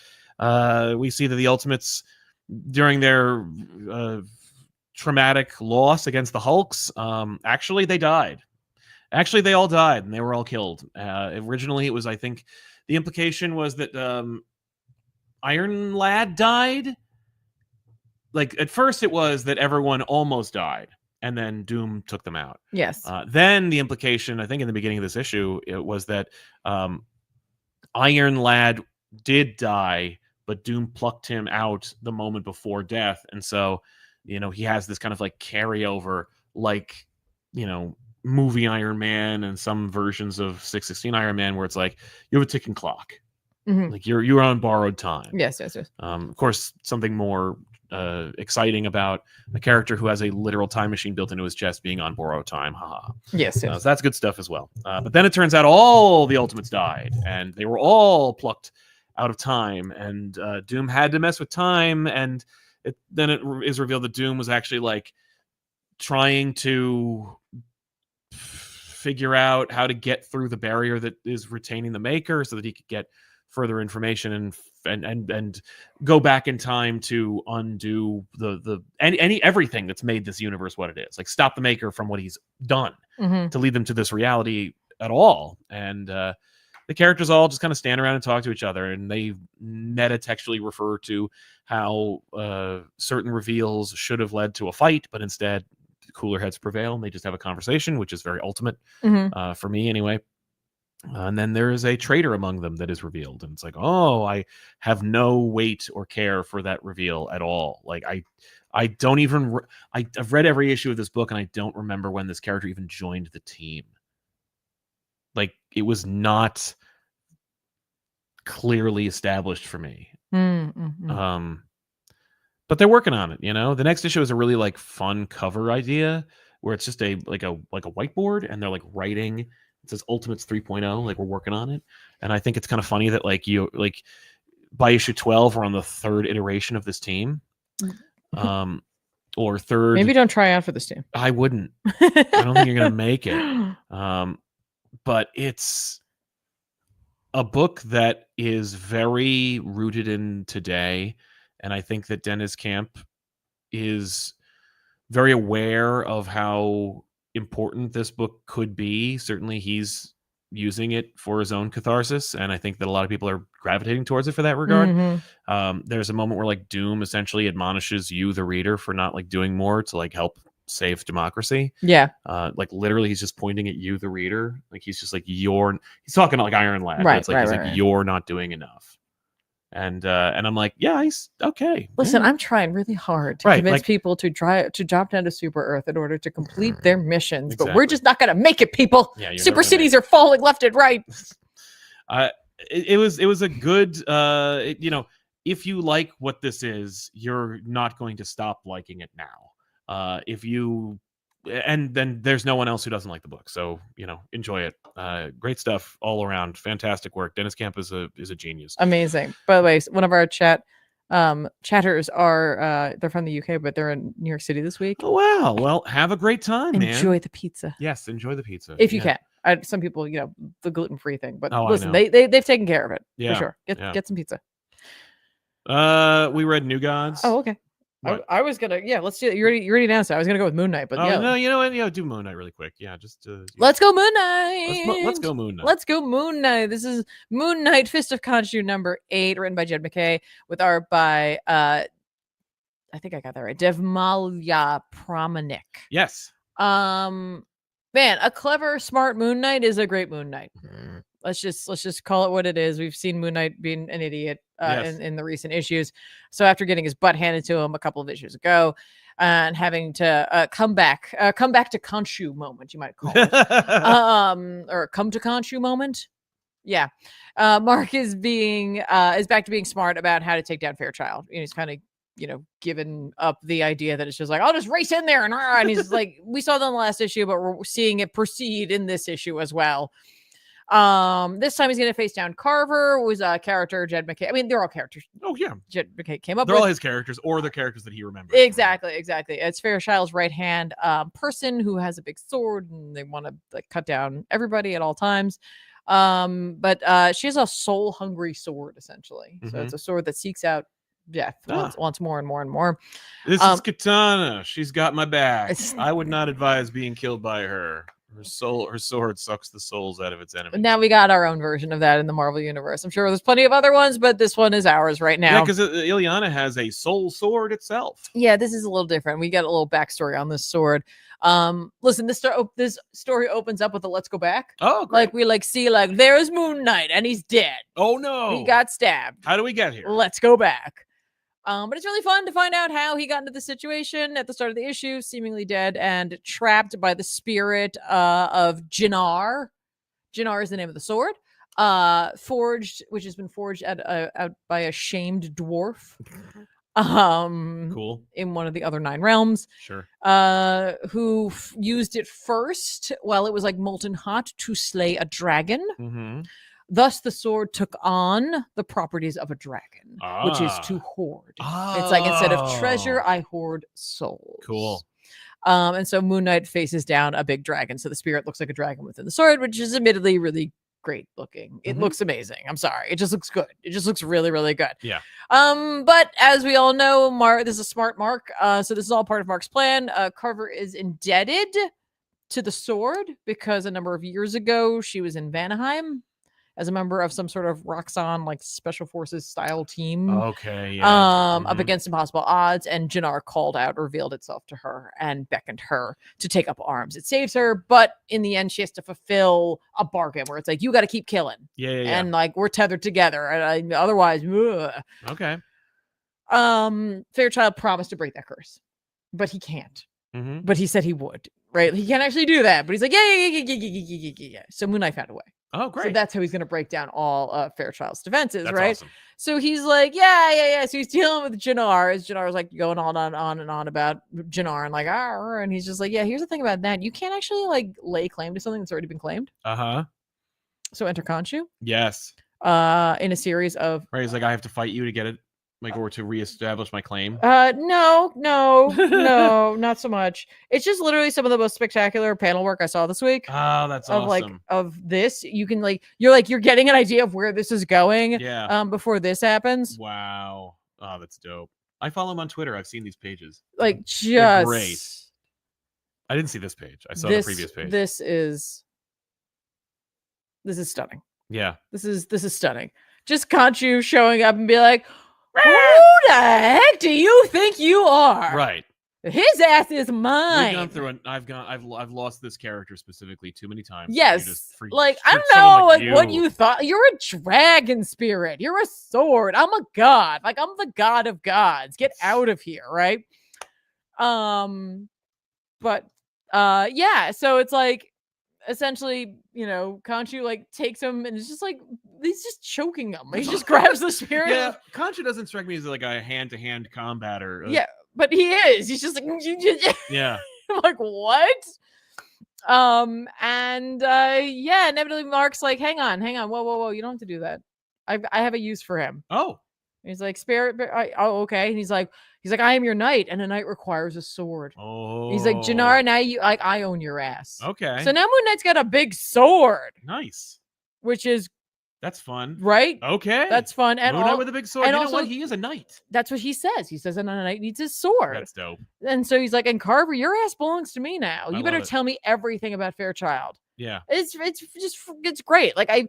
We see that the Ultimates, during their traumatic loss against the Hulks, actually they died. Actually, they all died and they were all killed. Originally, it was, I think, the implication was that Iron Lad died. Like at first, it was that everyone almost died, and then Doom took them out. Yes. Then the implication, I think, in the beginning of this issue, it was that Iron Lad did die, but Doom plucked him out the moment before death, and so he has this kind of like carryover, like movie Iron Man and some versions of 616 Iron Man, where it's like you have a ticking clock, like you're on borrowed time. Yes. Of course, something more exciting about a character who has a literal time machine built into his chest being on borrowed time. Haha. Yes. So that's good stuff as well. But then it turns out all the Ultimates died, and they were all plucked out of time, and Doom had to mess with time, and then it is revealed that Doom was actually like trying to figure out how to get through the barrier that is retaining the Maker so that he could get further information and go back in time to undo everything that's made this universe what it is. Like stop the Maker from what he's done to lead them to this reality at all. And the characters all just kind of stand around and talk to each other, and they metatextually refer to how certain reveals should have led to a fight, but instead cooler heads prevail, and they just have a conversation, which is very ultimate for me anyway. And then there is a traitor among them that is revealed, and it's like, oh, I have no weight or care for that reveal at all. Like I don't even I've read every issue of this book, and I don't remember when this character even joined the team. Like, it was not clearly established for me. Mm-hmm. But they're working on it. The next issue is a really like fun cover idea where it's just a whiteboard, and they're like writing. It says Ultimates 3.0, like we're working on it. And I think it's kind of funny that like by issue 12 we're on the third iteration of this team. Or third. Maybe don't try out for this team. I wouldn't. I don't think you're gonna make it. But it's a book that is very rooted in today, and I think that Dennis Camp is very aware of how important this book could be. Certainly he's using it for his own catharsis, and I think that a lot of people are gravitating towards it for that regard. Mm-hmm. There's a moment where like Doom essentially admonishes you, the reader, for not like doing more to like help save democracy. Yeah. Like literally he's just pointing at you, the reader. Like he's just like, he's talking like Iron Lad. Right, it's like he's like, you're not doing enough. And I'm like, yeah, he's okay. Listen, yeah. I'm trying really hard to convince people to drop down to Super Earth in order to complete their missions, but we're just not going to make it, people. Yeah, super cities are falling left and right. It was a good, if you like what this is, you're not going to stop liking it now. And then there's no one else who doesn't like the book, so enjoy it. Great stuff all around. Fantastic work. Dennis Camp is a genius. Amazing. By the way, one of our chatters are they're from the UK, but they're in New York City this week. Oh wow. Well, have a great time, man. Enjoy the pizza. Yes, enjoy the pizza if you can. Some people, the gluten-free thing, but listen, they've taken care of it for sure. Get some pizza. We read New Gods. Oh, okay. I was gonna, let's do it. You already announced it. I was gonna go with Moon Knight, but no, you know what? Do Moon Knight really quick. Yeah, just let's go Moon Knight. Let's go Moon Knight. Let's go Moon Knight. This is Moon Knight, Fist of Khonshu number 8, written by Jed MacKay, with art by I think I got that right, Devmalya Pramanik. Yes. Man, a clever, smart Moon Knight is a great Moon Knight. Mm-hmm. Let's just call it what it is. We've seen Moon Knight being an idiot in the recent issues. So after getting his butt handed to him a couple of issues ago, and having to come back to Khonshu moment, you might call it, or come to Khonshu moment. Yeah, Mark is back to being smart about how to take down Fairchild. He's kind of given up the idea that it's just like, I'll just race in there and he's like, we saw that in the last issue, but we're seeing it proceed in this issue as well. This time he's going to face down Carver, who's a character Jed MacKay. I mean, they're all characters. Oh yeah, Jed MacKay came up. They're all his characters, or the characters that he remembers. Exactly. It's Fairchild's right hand person who has a big sword, and they want to like cut down everybody at all times. But she has a soul hungry sword essentially. Mm-hmm. So it's a sword that seeks out death wants more and more and more. This is Zatanna. She's got my back. I would not advise being killed by her. Her sword sucks the souls out of its enemies. Now we got our own version of that in the Marvel universe. I'm sure there's plenty of other ones, but this one is ours right now. Yeah, because Illyana has a soul sword itself. Yeah, this is a little different. We get a little backstory on this sword. Listen, this story opens up with a let's go back. Oh, great. Like we see there's Moon Knight and he's dead. Oh no, he got stabbed. How do we get here? Let's go back. But it's really fun to find out how he got into the situation at the start of the issue, seemingly dead and trapped by the spirit of Jinnar. Jinnar is the name of the sword. Which has been forged out by a shamed dwarf. Cool. In one of the other 9 realms. Sure. Who used it first while it was like molten hot to slay a dragon. Mm-hmm. Thus, the sword took on the properties of a dragon, which is to hoard. It's like, instead of treasure, I hoard souls. Cool. And so Moon Knight faces down a big dragon. So the spirit looks like a dragon within the sword, which is admittedly really great looking. It looks amazing. I'm sorry. It just looks good. It just looks really, really good. Yeah. But as we all know, this is a smart Mark. So this is all part of Mark's plan. Carver is indebted to the sword because a number of years ago she was in Vanaheim. as a member of some sort of Roxxon like special forces style team. Okay, yeah. Up against impossible odds, and Jannar called out, revealed itself to her, and beckoned her to take up arms. It saves her, but in the end, she has to fulfill a bargain where it's like, you got to keep killing. Yeah. And like, we're tethered together, and otherwise, ugh. Okay. Fairchild promised to break that curse, but he can't. Mm-hmm. But he said he would, right? He can't actually do that, but he's like, yeah. So Moon Knight found a way. Oh, great. So that's how he's going to break down all Fairchild's defenses, That's right? awesome. So he's like, yeah. So he's dealing with Jannar. As Jannar's like going on and on about Jannar, and like, and he's just like, yeah, here's the thing about that. You can't actually like lay claim to something that's already been claimed. Uh-huh. So enter Khonshu. Yes. In a series of right. He's like, I have to fight you to get it, like, or to reestablish my claim. No, not so much. It's just literally some of the most spectacular panel work I saw this week. Oh, that's of awesome. Of this. You can you're getting an idea of where this is going. Yeah. Before this happens. Wow. Oh, that's dope. I follow him on Twitter. I've seen these pages. Like, They're just great. I didn't see this page. I saw the previous page. This is stunning. Yeah. This is stunning. Just Khonshu showing up and be like, who the heck do you think you are? Right. His ass is mine. We've gone through it. I've lost this character specifically too many times. Yes. Like, I don't know like what you thought. You're a dragon spirit. You're a sword. I'm a god. Like, I'm the god of gods. Get out of here, right? But yeah, so it's like essentially, Khonshu like takes him and it's just like he's just choking him. He just grabs the spirit. Yeah, Khonshu doesn't strike me as like a hand-to-hand combatter. Yeah, but he is. He's just like yeah. I'm like, what? Yeah, inevitably Mark's like, hang on, whoa, you don't have to do that. I have a use for him. Oh. He's like, spirit. Oh, okay. And he's like, I am your knight, and a knight requires a sword. Oh. He's like, Jannar, now I own your ass. Okay. So now Moon Knight's got a big sword. Nice. Which is that's fun, right? Okay, that's fun. And Moon Knight with a big sword. And also, he is a knight. That's what he says. He says a knight needs his sword. That's dope. And so he's like, and Carver, your ass belongs to me now. You better tell me everything about Fairchild. Yeah, it's great. Like I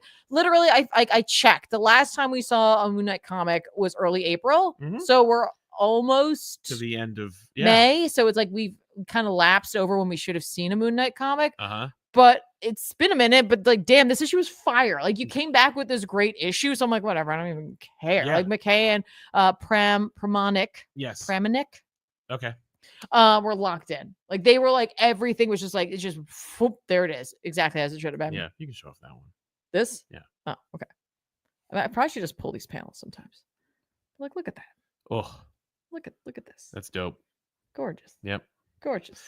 checked. The last time we saw a Moon Knight comic was early April, so we're almost to the end of May. So it's like we've kind of lapsed over when we should have seen a Moon Knight comic. But it's been a minute. But like, damn, this issue was fire. Like, you came back with this great issue, so I'm like, whatever. I don't even care. Yeah. Like McKay and Pramanik. Yes. Pramanik. Okay. Were locked in. Like, they were like, everything was just like, it's just whoop, there it is, exactly as it should have been. Yeah, you can show off that one. This? Yeah. Oh, okay. I probably should just pull these panels sometimes. Like, look at that. Oh, look at this. That's dope. Gorgeous. Yep. Gorgeous.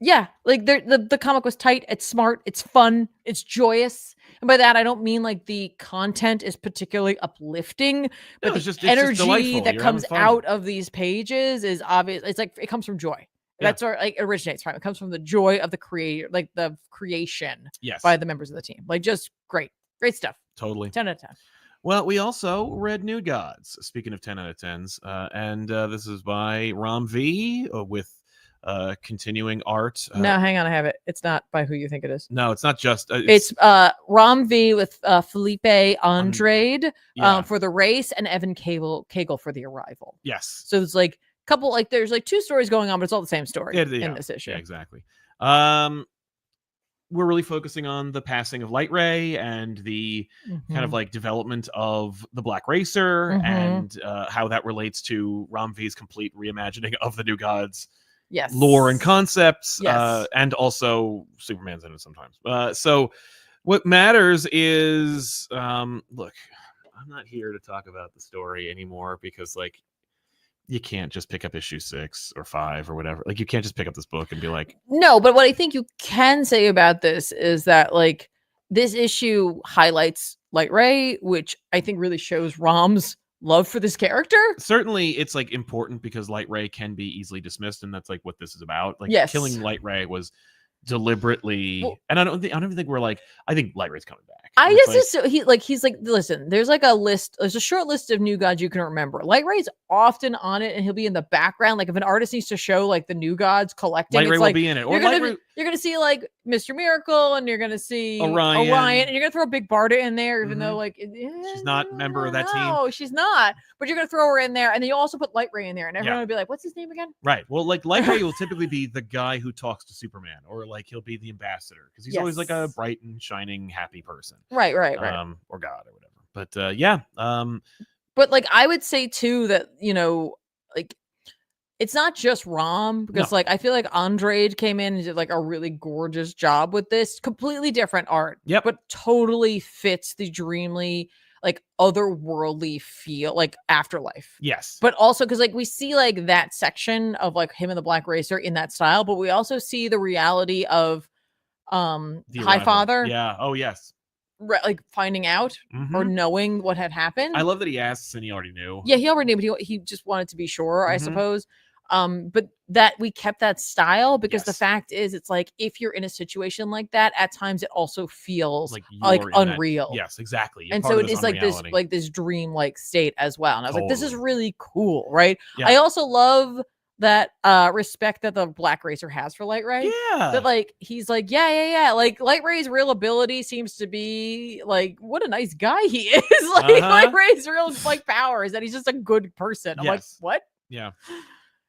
Yeah, like the comic was tight. It's smart. It's fun. It's joyous. And by that, I don't mean like the content is particularly uplifting, but the energy that comes out of these pages is obvious. It's like it comes from joy. Yeah. That's where like it originates from. It comes from the joy of the creator, like the creation by the members of the team. Like, just great stuff. Totally. 10 out of 10. Well, we also read New Gods. Speaking of 10 out of 10s, and this is by Ram V with continuing art. No, hang on, I have it. It's not by who you think it is. No, it's not just. It's Ram V with Felipe Andrade for the race and Evan Kagel for the arrival. Yes. So it's like couple, like there's like two stories going on, but it's all the same story in this issue. Yeah, exactly. We're really focusing on the passing of Light Ray and the kind of like development of the Black Racer and how that relates to Ram V's complete reimagining of the New Gods. Yes. Lore and concepts, and also Superman's in it sometimes. So what matters is, look, I'm not here to talk about the story anymore because, like, you can't just pick up issue 6 or 5 or whatever. Like, you can't just pick up this book and be like, no. But what I think you can say about this is that, like, this issue highlights Light Ray, which I think really shows Ram's love for this character. Certainly it's like important because Light Ray can be easily dismissed, and that's like what this is about. Like, killing Light Ray was deliberately, and I don't even think we're like, I think Light Ray's coming back. I guess he's like, listen, there's like there's a short list of new gods you can remember. Light Ray's often on it, and he'll be in the background. Like if an artist needs to show like the new gods collecting, Light Ray it's will like be in it. Or you're gonna see like Mr. Miracle, and you're gonna see Orion, and you're gonna throw Big Barda in there, even though like she's not a member of that team. No, she's not. But you're gonna throw her in there, and then you also put Light Ray in there, and everyone will be like, "What's his name again?" Right. Well, like Light Ray will typically be the guy who talks to Superman, or like he'll be the ambassador because he's always like a bright and shining, happy person. Right. Or God or whatever. But yeah. But like I would say too that like it's not just Rom because like I feel like Andrade came in and did like a really gorgeous job with this. Completely different art. Yep. But totally fits the dreamly, like otherworldly feel, like afterlife. Yes. But also because like we see like that section of like him and the Black Racer in that style, but we also see the reality of High Father. Yeah. Oh yes. Like finding out or knowing what had happened. I love that he asks and he already knew. Yeah, he already knew, but he just wanted to be sure, I suppose. But that we kept that style because the fact is, it's like if you're in a situation like that, at times it also feels like unreal. Yes, exactly. And so it is like this dream like state as well. And I was like, this is really cool, right? Yeah. I also love that respect that the Black Racer has for Light Ray. Yeah. That like he's like, yeah. Like Light Ray's real ability seems to be like what a nice guy he is. Like Light Ray's real like power is that he's just a good person. I'm like, what? Yeah.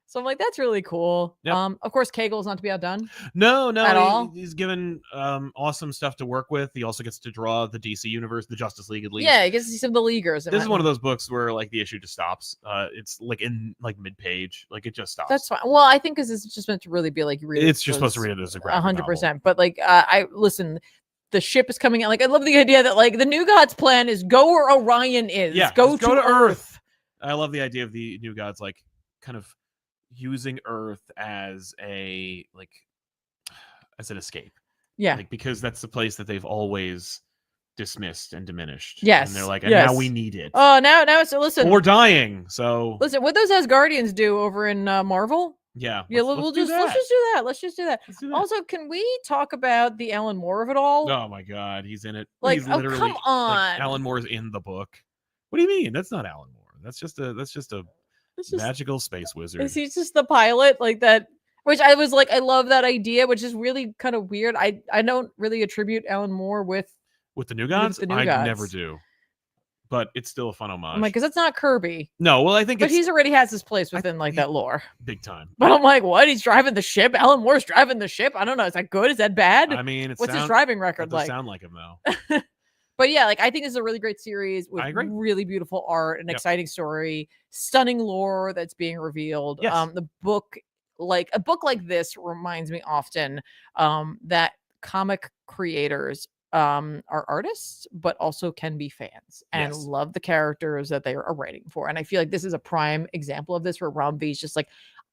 So I'm like, that's really cool. Yep. Of course, Cagel's not to be outdone. No, at all. He's given awesome stuff to work with. He also gets to draw the DC universe, the Justice League at least. Yeah, he gets to see some of the Leaguers. This is one of those books where like the issue just stops. It's like in like mid-page, like it just stops. That's fine. Well, I think because it's just meant to really be like really. It's just supposed to read it as a graphic 100%. But like, I listen. The ship is coming out. Like, I love the idea that like the New Gods plan is go where Orion is. Yeah, go to Earth. I love the idea of the New Gods like kind of using Earth as an escape. Yeah. Like, because that's the place that they've always dismissed and diminished. Yes. And they're like, and now we need it. Oh, now so listen. Well, we're dying. So listen, what those Asgardians do over in Marvel? Yeah. Let's just do that. Also, can we talk about the Alan Moore of it all? Oh my God, he's in it. Like, he's literally, come on. Like, Alan Moore's in the book. What do you mean? That's not Alan Moore. That's just a magical space wizard. Is he just the pilot like that? Which I was like, I love that idea, which is really kind of weird. I don't really attribute Alan Moore with the New Gods. I never do, but it's still a fun homage. I'm like, because it's not Kirby. No, well, I think, but he's already has his place within like that lore, big time. But I'm like, what? He's driving the ship. Alan Moore's driving the ship. I don't know. Is that good? Is that bad? I mean, what's his driving record like? Sound like him though. But yeah, like I think this is a really great series with really beautiful art, an exciting story, stunning lore that's being revealed. Yes. The book, like a book like this, reminds me often that comic creators are artists, but also can be fans and love the characters that they are writing for. And I feel like this is a prime example of this, where Ron V is just like,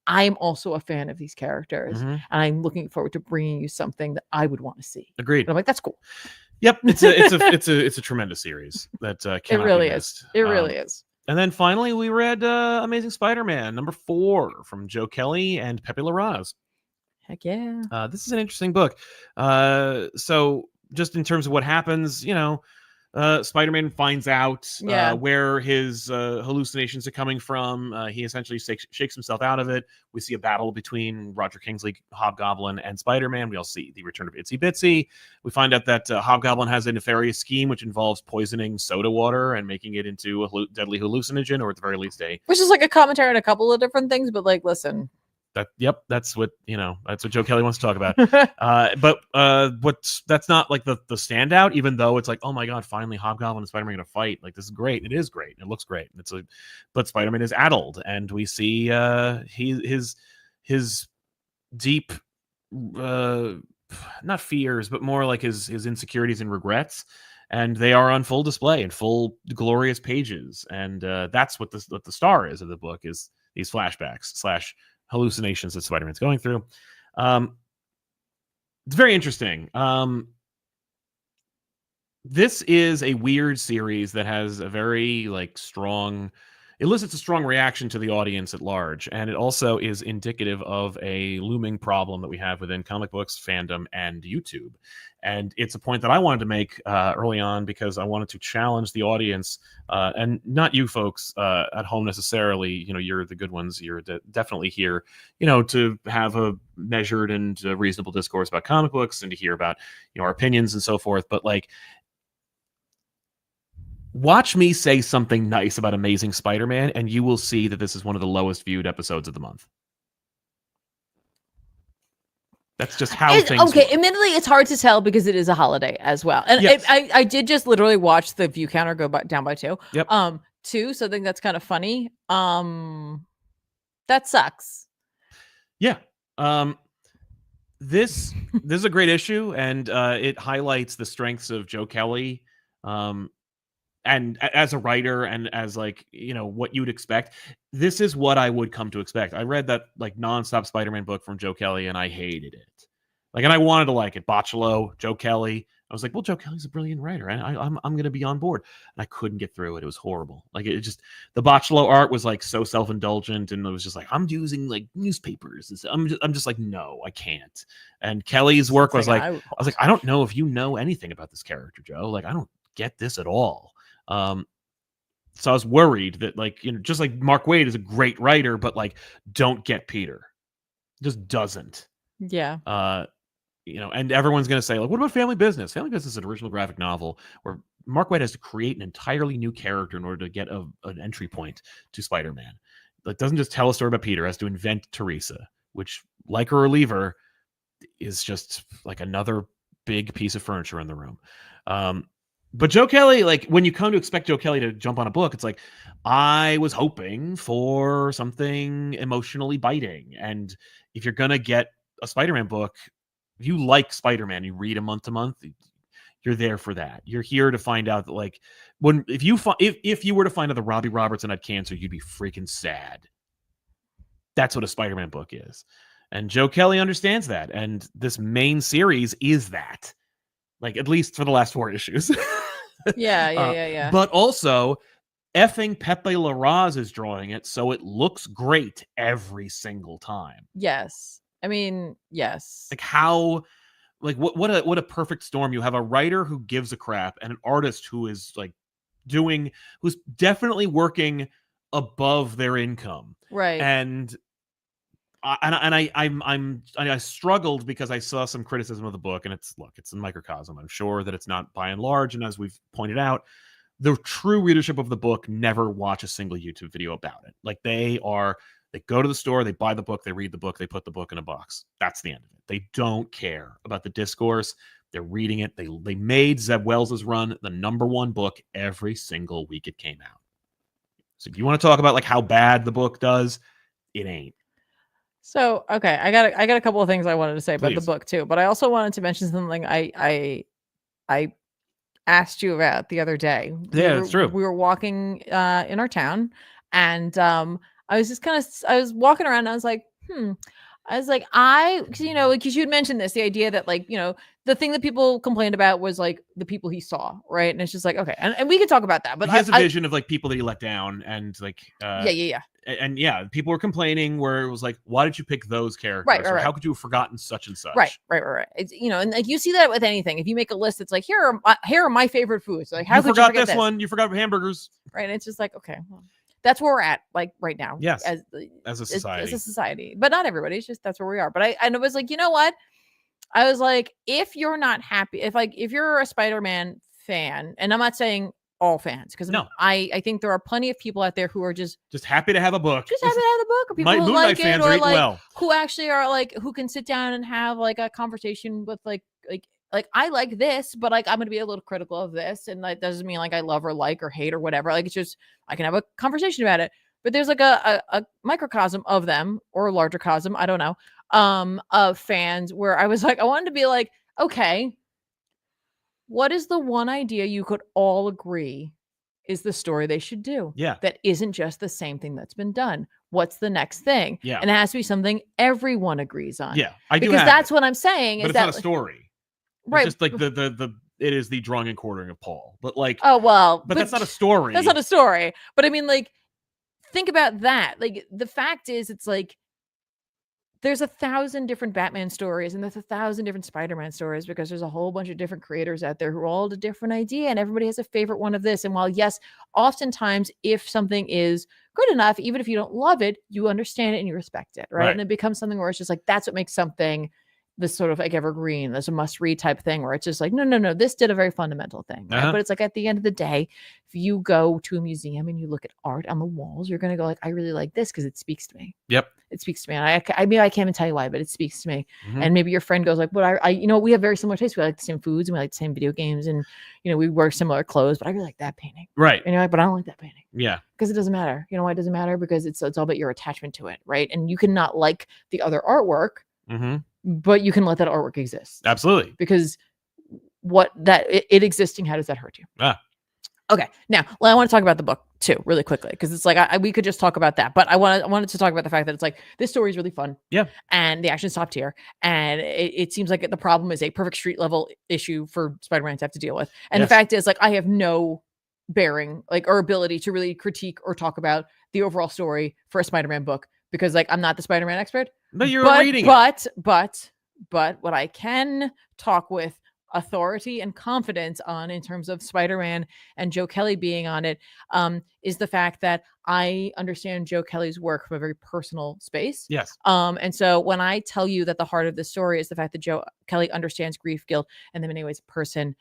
I'm also a fan of these characters, and I'm looking forward to bringing you something that I would want to see. Agreed. And I'm like, that's cool. Yep, it's a tremendous series that it really is. It really is. And then finally, we read Amazing Spider-Man number 4 from Joe Kelly and Pepe Larraz. Heck yeah! This is an interesting book. So just in terms of what happens, Spider-Man finds out where his hallucinations are coming from. He essentially shakes himself out of it. We see a battle between Roger Kingsley, Hobgoblin, and Spider-Man. We all see the return of Itsy Bitsy. We find out that Hobgoblin has a nefarious scheme which involves poisoning soda water and making it into a deadly hallucinogen, or at the very least which is like a commentary on a couple of different things, but like, listen. That's what Joe Kelly wants to talk about. But that's not like the standout, even though it's like, oh my God, finally Hobgoblin and Spider-Man are gonna fight. Like, this is great. It is great. It looks great. But Spider-Man is addled, and we see his deep not fears, but more like his insecurities and regrets. And they are on full display in full glorious pages. And that's what the star is of the book, is these flashbacks / hallucinations that Spider-Man's going through. It's very interesting. This is a weird series that has a very like strong elicits a strong reaction to the audience at large, and it also is indicative of a looming problem that we have within comic books, fandom, and YouTube. And it's a point that I wanted to make early on because I wanted to challenge the audience, and not you folks at home necessarily. You're the good ones. You're definitely here, to have a measured and reasonable discourse about comic books and to hear about, our opinions and so forth. But like, watch me say something nice about Amazing Spider-Man, and you will see that this is one of the lowest viewed episodes of the month. That's just how things okay. work. Admittedly, it's hard to tell because it is a holiday as well. And yes. I did just literally watch the view counter go down by 2. Yep. 2. So I think that's kind of funny. That sucks. Yeah. This is a great issue, and it highlights the strengths of Joe Kelly. And as a writer and as like, what you'd expect, this is what I would come to expect. I read that like nonstop Spider-Man book from Joe Kelly and I hated it. Like, and I wanted to like it. Botchalo, Joe Kelly. I was like, well, Joe Kelly's a brilliant writer and I'm going to be on board. And I couldn't get through it. It was horrible. Like, it just, the Botchalo art was like so self-indulgent, and it was just like, I'm using like newspapers. I'm just like, no, I can't. And Kelly's work was like, I was like, I don't know if you know anything about this character, Joe. Like, I don't get this at all. So I was worried that, like, just like Mark Waid is a great writer, but like, don't get Peter. Just doesn't. Yeah. And everyone's going to say, like, what about Family Business? Family Business is an original graphic novel where Mark Waid has to create an entirely new character in order to get an entry point to Spider-Man. Like, doesn't just tell a story about Peter, has to invent Teresa, which, like her or leave her, is just like another big piece of furniture in the room. But Joe Kelly, like, when you come to expect Joe Kelly to jump on a book, it's like, I was hoping for something emotionally biting. And if you're going to get a Spider-Man book, if you like Spider-Man, you read a month to month, you're there for that. You're here to find out that, like, if you were to find out that Robbie Robertson had cancer, you'd be freaking sad. That's what a Spider-Man book is. And Joe Kelly understands that. And this main series is that. Like, at least for the last 4 issues. Yeah. But also, effing Pepe Larraz is drawing it, so it looks great every single time. Yes. I mean, yes. Like, how, like, what a perfect storm. You have a writer who gives a crap and an artist who is like who's definitely working above their income. Right. And I struggled because I saw some criticism of the book, and it's a microcosm. I'm sure that it's not by and large, and as we've pointed out, the true readership of the book never watch a single YouTube video about it. Like, they go to the store, they buy the book, they read the book, they put the book in a box. That's the end of it. They don't care about the discourse. They're reading it. They made Zeb Wells' run the #1 book every single week it came out. So if you want to talk about like how bad the book does, it ain't. So, okay, I got a couple of things I wanted to say about the book too, but I also wanted to mention something I asked you about the other day. Yeah, that's true. We were walking in our town, and I was walking around and I was like, because you had mentioned this, the idea that, like, the thing that people complained about was like the people he saw, right? And it's just like, okay, and we could talk about that, but he has a vision of like people that he let down, and like yeah. And yeah, people were complaining where it was like, why did you pick those characters? Right. How could you have forgotten such and such? Right. It's, and like, you see that with anything. If you make a list, it's like, here are my favorite foods. Like, how could you forget this one? You forgot hamburgers. Right. And it's just like, okay, well, that's where we're at, like, right now. Yes. As a society. As a society. But not everybody. It's just that's where we are. But I was like, you know what? I was like, if you're not happy, if you're a Spider-Man fan, and I'm not saying all fans, because no, I think there are plenty of people out there who are just happy to have a book, or people who like it, or like well, who actually are like, who can sit down and have like a conversation with like I like this, but like I'm gonna be a little critical of this, and that doesn't mean like I love or like or hate or whatever. Like, it's just I can have a conversation about it. But there's like a microcosm of them, or a larger cosm, I don't know, of fans, where I was like, I wanted to be like, okay, what is the one idea you could all agree is the story they should do? Yeah. That isn't just the same thing that's been done. What's the next thing? Yeah. And it has to be something everyone agrees on. Yeah. Because that's what I'm saying. But is it's not a story. Right. It's just like it is the drawing and quartering of Paul. But like, oh, well, but that's not a story. That's not a story. But I mean, like, think about that. Like, the fact is, it's like, there's 1,000 different Batman stories and there's 1,000 different Spider-Man stories because there's a whole bunch of different creators out there who all had a different idea, and everybody has a favorite one of this. And while, yes, oftentimes if something is good enough, even if you don't love it, you understand it and you respect it, right? And it becomes something where it's just like, that's what makes something this sort of like evergreen. There's a must-read type thing where it's just like, no, this did a very fundamental thing, right? But it's like, at the end of the day, if you go to a museum and you look at art on the walls, you're going to go like, I really like this because it speaks to me. Yep. It speaks to me. And I mean, I can't even tell you why, but it speaks to me. And maybe your friend goes like, well, we have very similar tastes. We like the same foods and we like the same video games, and, we wear similar clothes, but I really like that painting. Right. And you're like, but I don't like that painting. Yeah. Because it doesn't matter. You know why it doesn't matter? Because it's all about your attachment to it. Right. And you cannot like the other artwork, but you can let that artwork exist. Absolutely. Because it existing, how does that hurt you? Okay. Now, I want to talk about the book too, really quickly, because it's like we could just talk about that, but I wanted to talk about the fact that it's like, this story is really fun. Yeah. And the action's top tier, and it seems like the problem is a perfect street level issue for Spider-Man to have to deal with. And the fact is, like, I have no bearing, like, or ability to really critique or talk about the overall story for a Spider-Man book, because, like, I'm not the Spider-Man expert. But you're reading it. But what I can talk with authority and confidence on, in terms of Spider-Man and Joe Kelly being on it, is the fact that I understand Joe Kelly's work from a very personal space. Yes. And so when I tell you that the heart of the story is the fact that Joe Kelly understands grief, guilt, and in many ways a person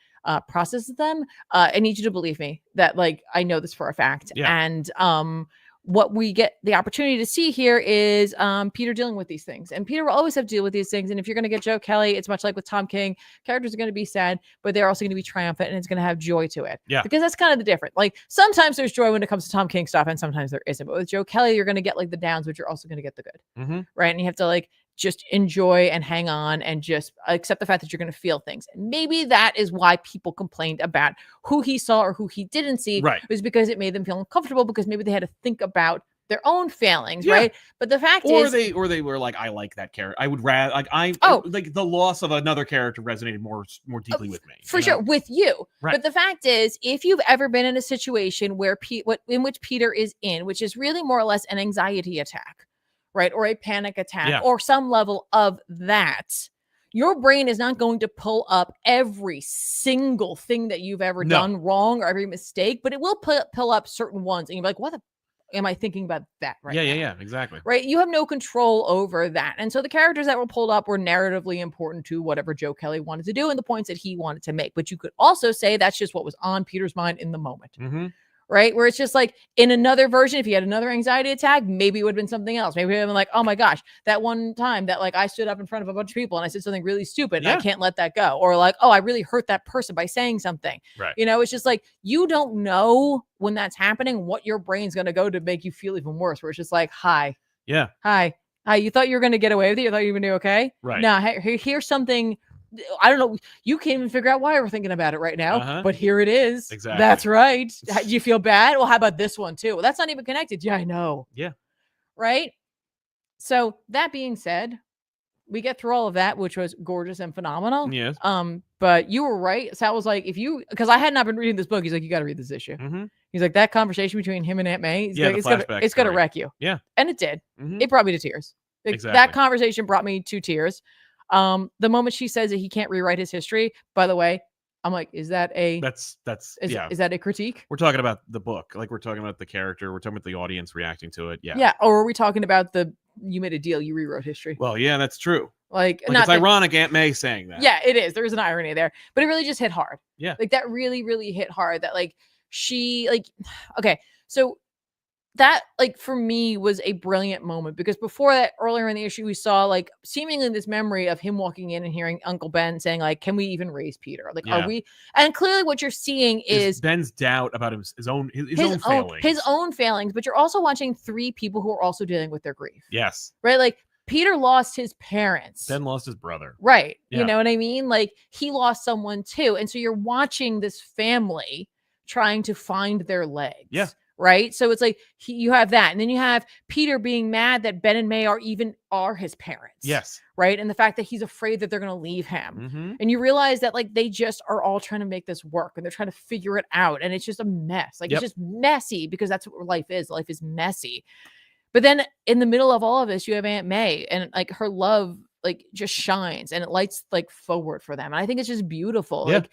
processes them, I need you to believe me that, like, I know this for a fact. Yeah. And what we get the opportunity to see here is Peter dealing with these things. And Peter will always have to deal with these things. And if you're going to get Joe Kelly, it's much like with Tom King. Characters are going to be sad, but they're also going to be triumphant, and it's going to have joy to it. Yeah. Because that's kind of the difference. Like, sometimes there's joy when it comes to Tom King stuff, and sometimes there isn't. But with Joe Kelly, you're going to get like the downs, but you're also going to get the good. Right. And you have to like just enjoy and hang on and just accept the fact that you're going to feel things. And maybe that is why people complained about who he saw or who he didn't see. Right. Was because it made them feel uncomfortable, because maybe they had to think about their own failings, right? But the fact is, or they were like, I like that character. I would rather like the loss of another character resonated more deeply with me. For sure, with you. Right. But the fact is, if you've ever been in a situation where in which Peter is in, which is really more or less an anxiety attack, right, or a panic attack, or some level of that, your brain is not going to pull up every single thing that you've ever done wrong or every mistake, but it will pull up certain ones, and you're like, what the am I thinking about that right now? Yeah, exactly. Right? You have no control over that. And so the characters that were pulled up were narratively important to whatever Joe Kelly wanted to do and the points that he wanted to make. But you could also say that's just what was on Peter's mind in the moment. Right? Where it's just like, in another version, if he had another anxiety attack, maybe it would have been something else. Maybe it would have been like, oh my gosh, that one time that, like, I stood up in front of a bunch of people and I said something really stupid and I can't let that go. Or like, oh, I really hurt that person by saying something. Right. It's just like, you don't know when that's happening, what your brain's going to go to make you feel even worse. Where it's just like, hi. Yeah. Hi. You thought you were going to get away with it? You thought you were going to do okay? Right. Now, here's something. I don't know. You can't even figure out why we're thinking about it right now, but here it is. Exactly. That's right. Do you feel bad? Well, how about this one too? Well, that's not even connected. Yeah, I know. Yeah. Right. So that being said, we get through all of that, which was gorgeous and phenomenal. Yes. But you were right. Sal was like, because I had not been reading this book, he's like, you got to read this issue. He's like, that conversation between him and Aunt May, it's gonna wreck you. Yeah. And it did. It brought me to tears. Exactly. That conversation brought me to tears. The moment she says that he can't rewrite his history, by the way, I'm like, is that a is that a critique? We're talking about the book, like we're talking about the character, we're talking about the audience reacting to it. Yeah. Or are we talking about you made a deal, you rewrote history? Well, yeah, that's true. Like it's ironic Aunt May saying that. Yeah, it is. There is an irony there, but it really just hit hard. Yeah. Like that really, really hit hard. That like she like, okay, so that, like, for me was a brilliant moment, because before that, earlier in the issue, we saw like seemingly this memory of him walking in and hearing Uncle Ben saying like, can we even raise Peter? Like, are we? And clearly what you're seeing is Ben's doubt about his own failings. His own failings, but you're also watching three people who are also dealing with their grief. Yes. Right? Like, Peter lost his parents. Ben lost his brother. Right. Yeah. You know what I mean? Like, he lost someone too. And so you're watching this family trying to find their legs. Yeah. right? So it's like you have that, and then you have Peter being mad that Ben and May are his parents. Yes. Right. And the fact that he's afraid that they're going to leave him. And you realize that like they just are all trying to make this work and they're trying to figure it out. And it's just a mess. Like it's just messy because that's what life is. Life is messy. But then in the middle of all of this, you have Aunt May, and like her love like just shines and it lights like forward for them. And I think it's just beautiful. Yeah. Like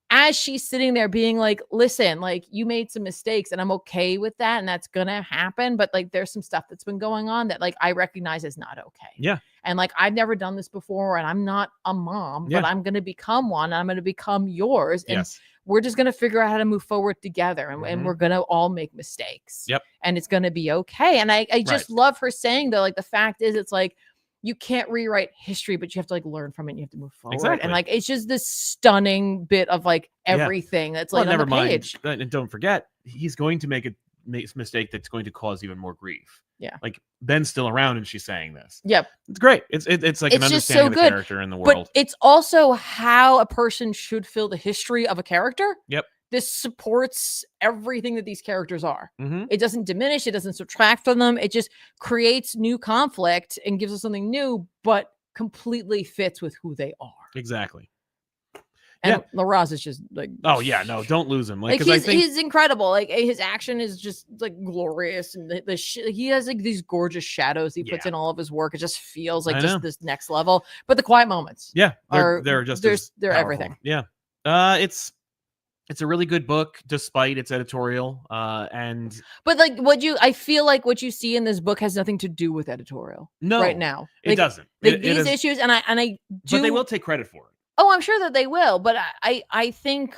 as she's sitting there being like, listen, like you made some mistakes and I'm okay with that. And that's going to happen. But like, there's some stuff that's been going on that like, I recognize is not okay. Yeah. And like, I've never done this before and I'm not a mom, but I'm going to become one. And I'm going to become yours. And we're just going to figure out how to move forward together. And we're going to all make mistakes. Yep. And it's going to be okay. And I just love her saying though, like the fact is it's like, you can't rewrite history, but you have to like learn from it and you have to move forward. Exactly. And like, it's just this stunning bit of like everything that's like on the page. And don't forget, he's going to make a mistake that's going to cause even more grief. Yeah. Like Ben's still around and she's saying this. Yep. It's great. It's like an just understanding so of the good. character in the world. But it's also how a person should feel the history of a character. Yep. This supports everything that these characters are. It doesn't diminish. It doesn't subtract from them. It just creates new conflict and gives us something new, but completely fits with who they are. Exactly. And Larraz is just like, oh yeah, no, don't lose him. Like, he's incredible. Like his action is just like glorious, and he has like these gorgeous shadows he puts in all of his work. It just feels like just this next level. But the quiet moments, they're just they're everything. Yeah, it's a really good book despite its editorial. But like I feel like what you see in this book has nothing to do with editorial. No, right now it doesn't. Like these issues, and I do. But they will take credit for it. Oh, I'm sure that they will, but I think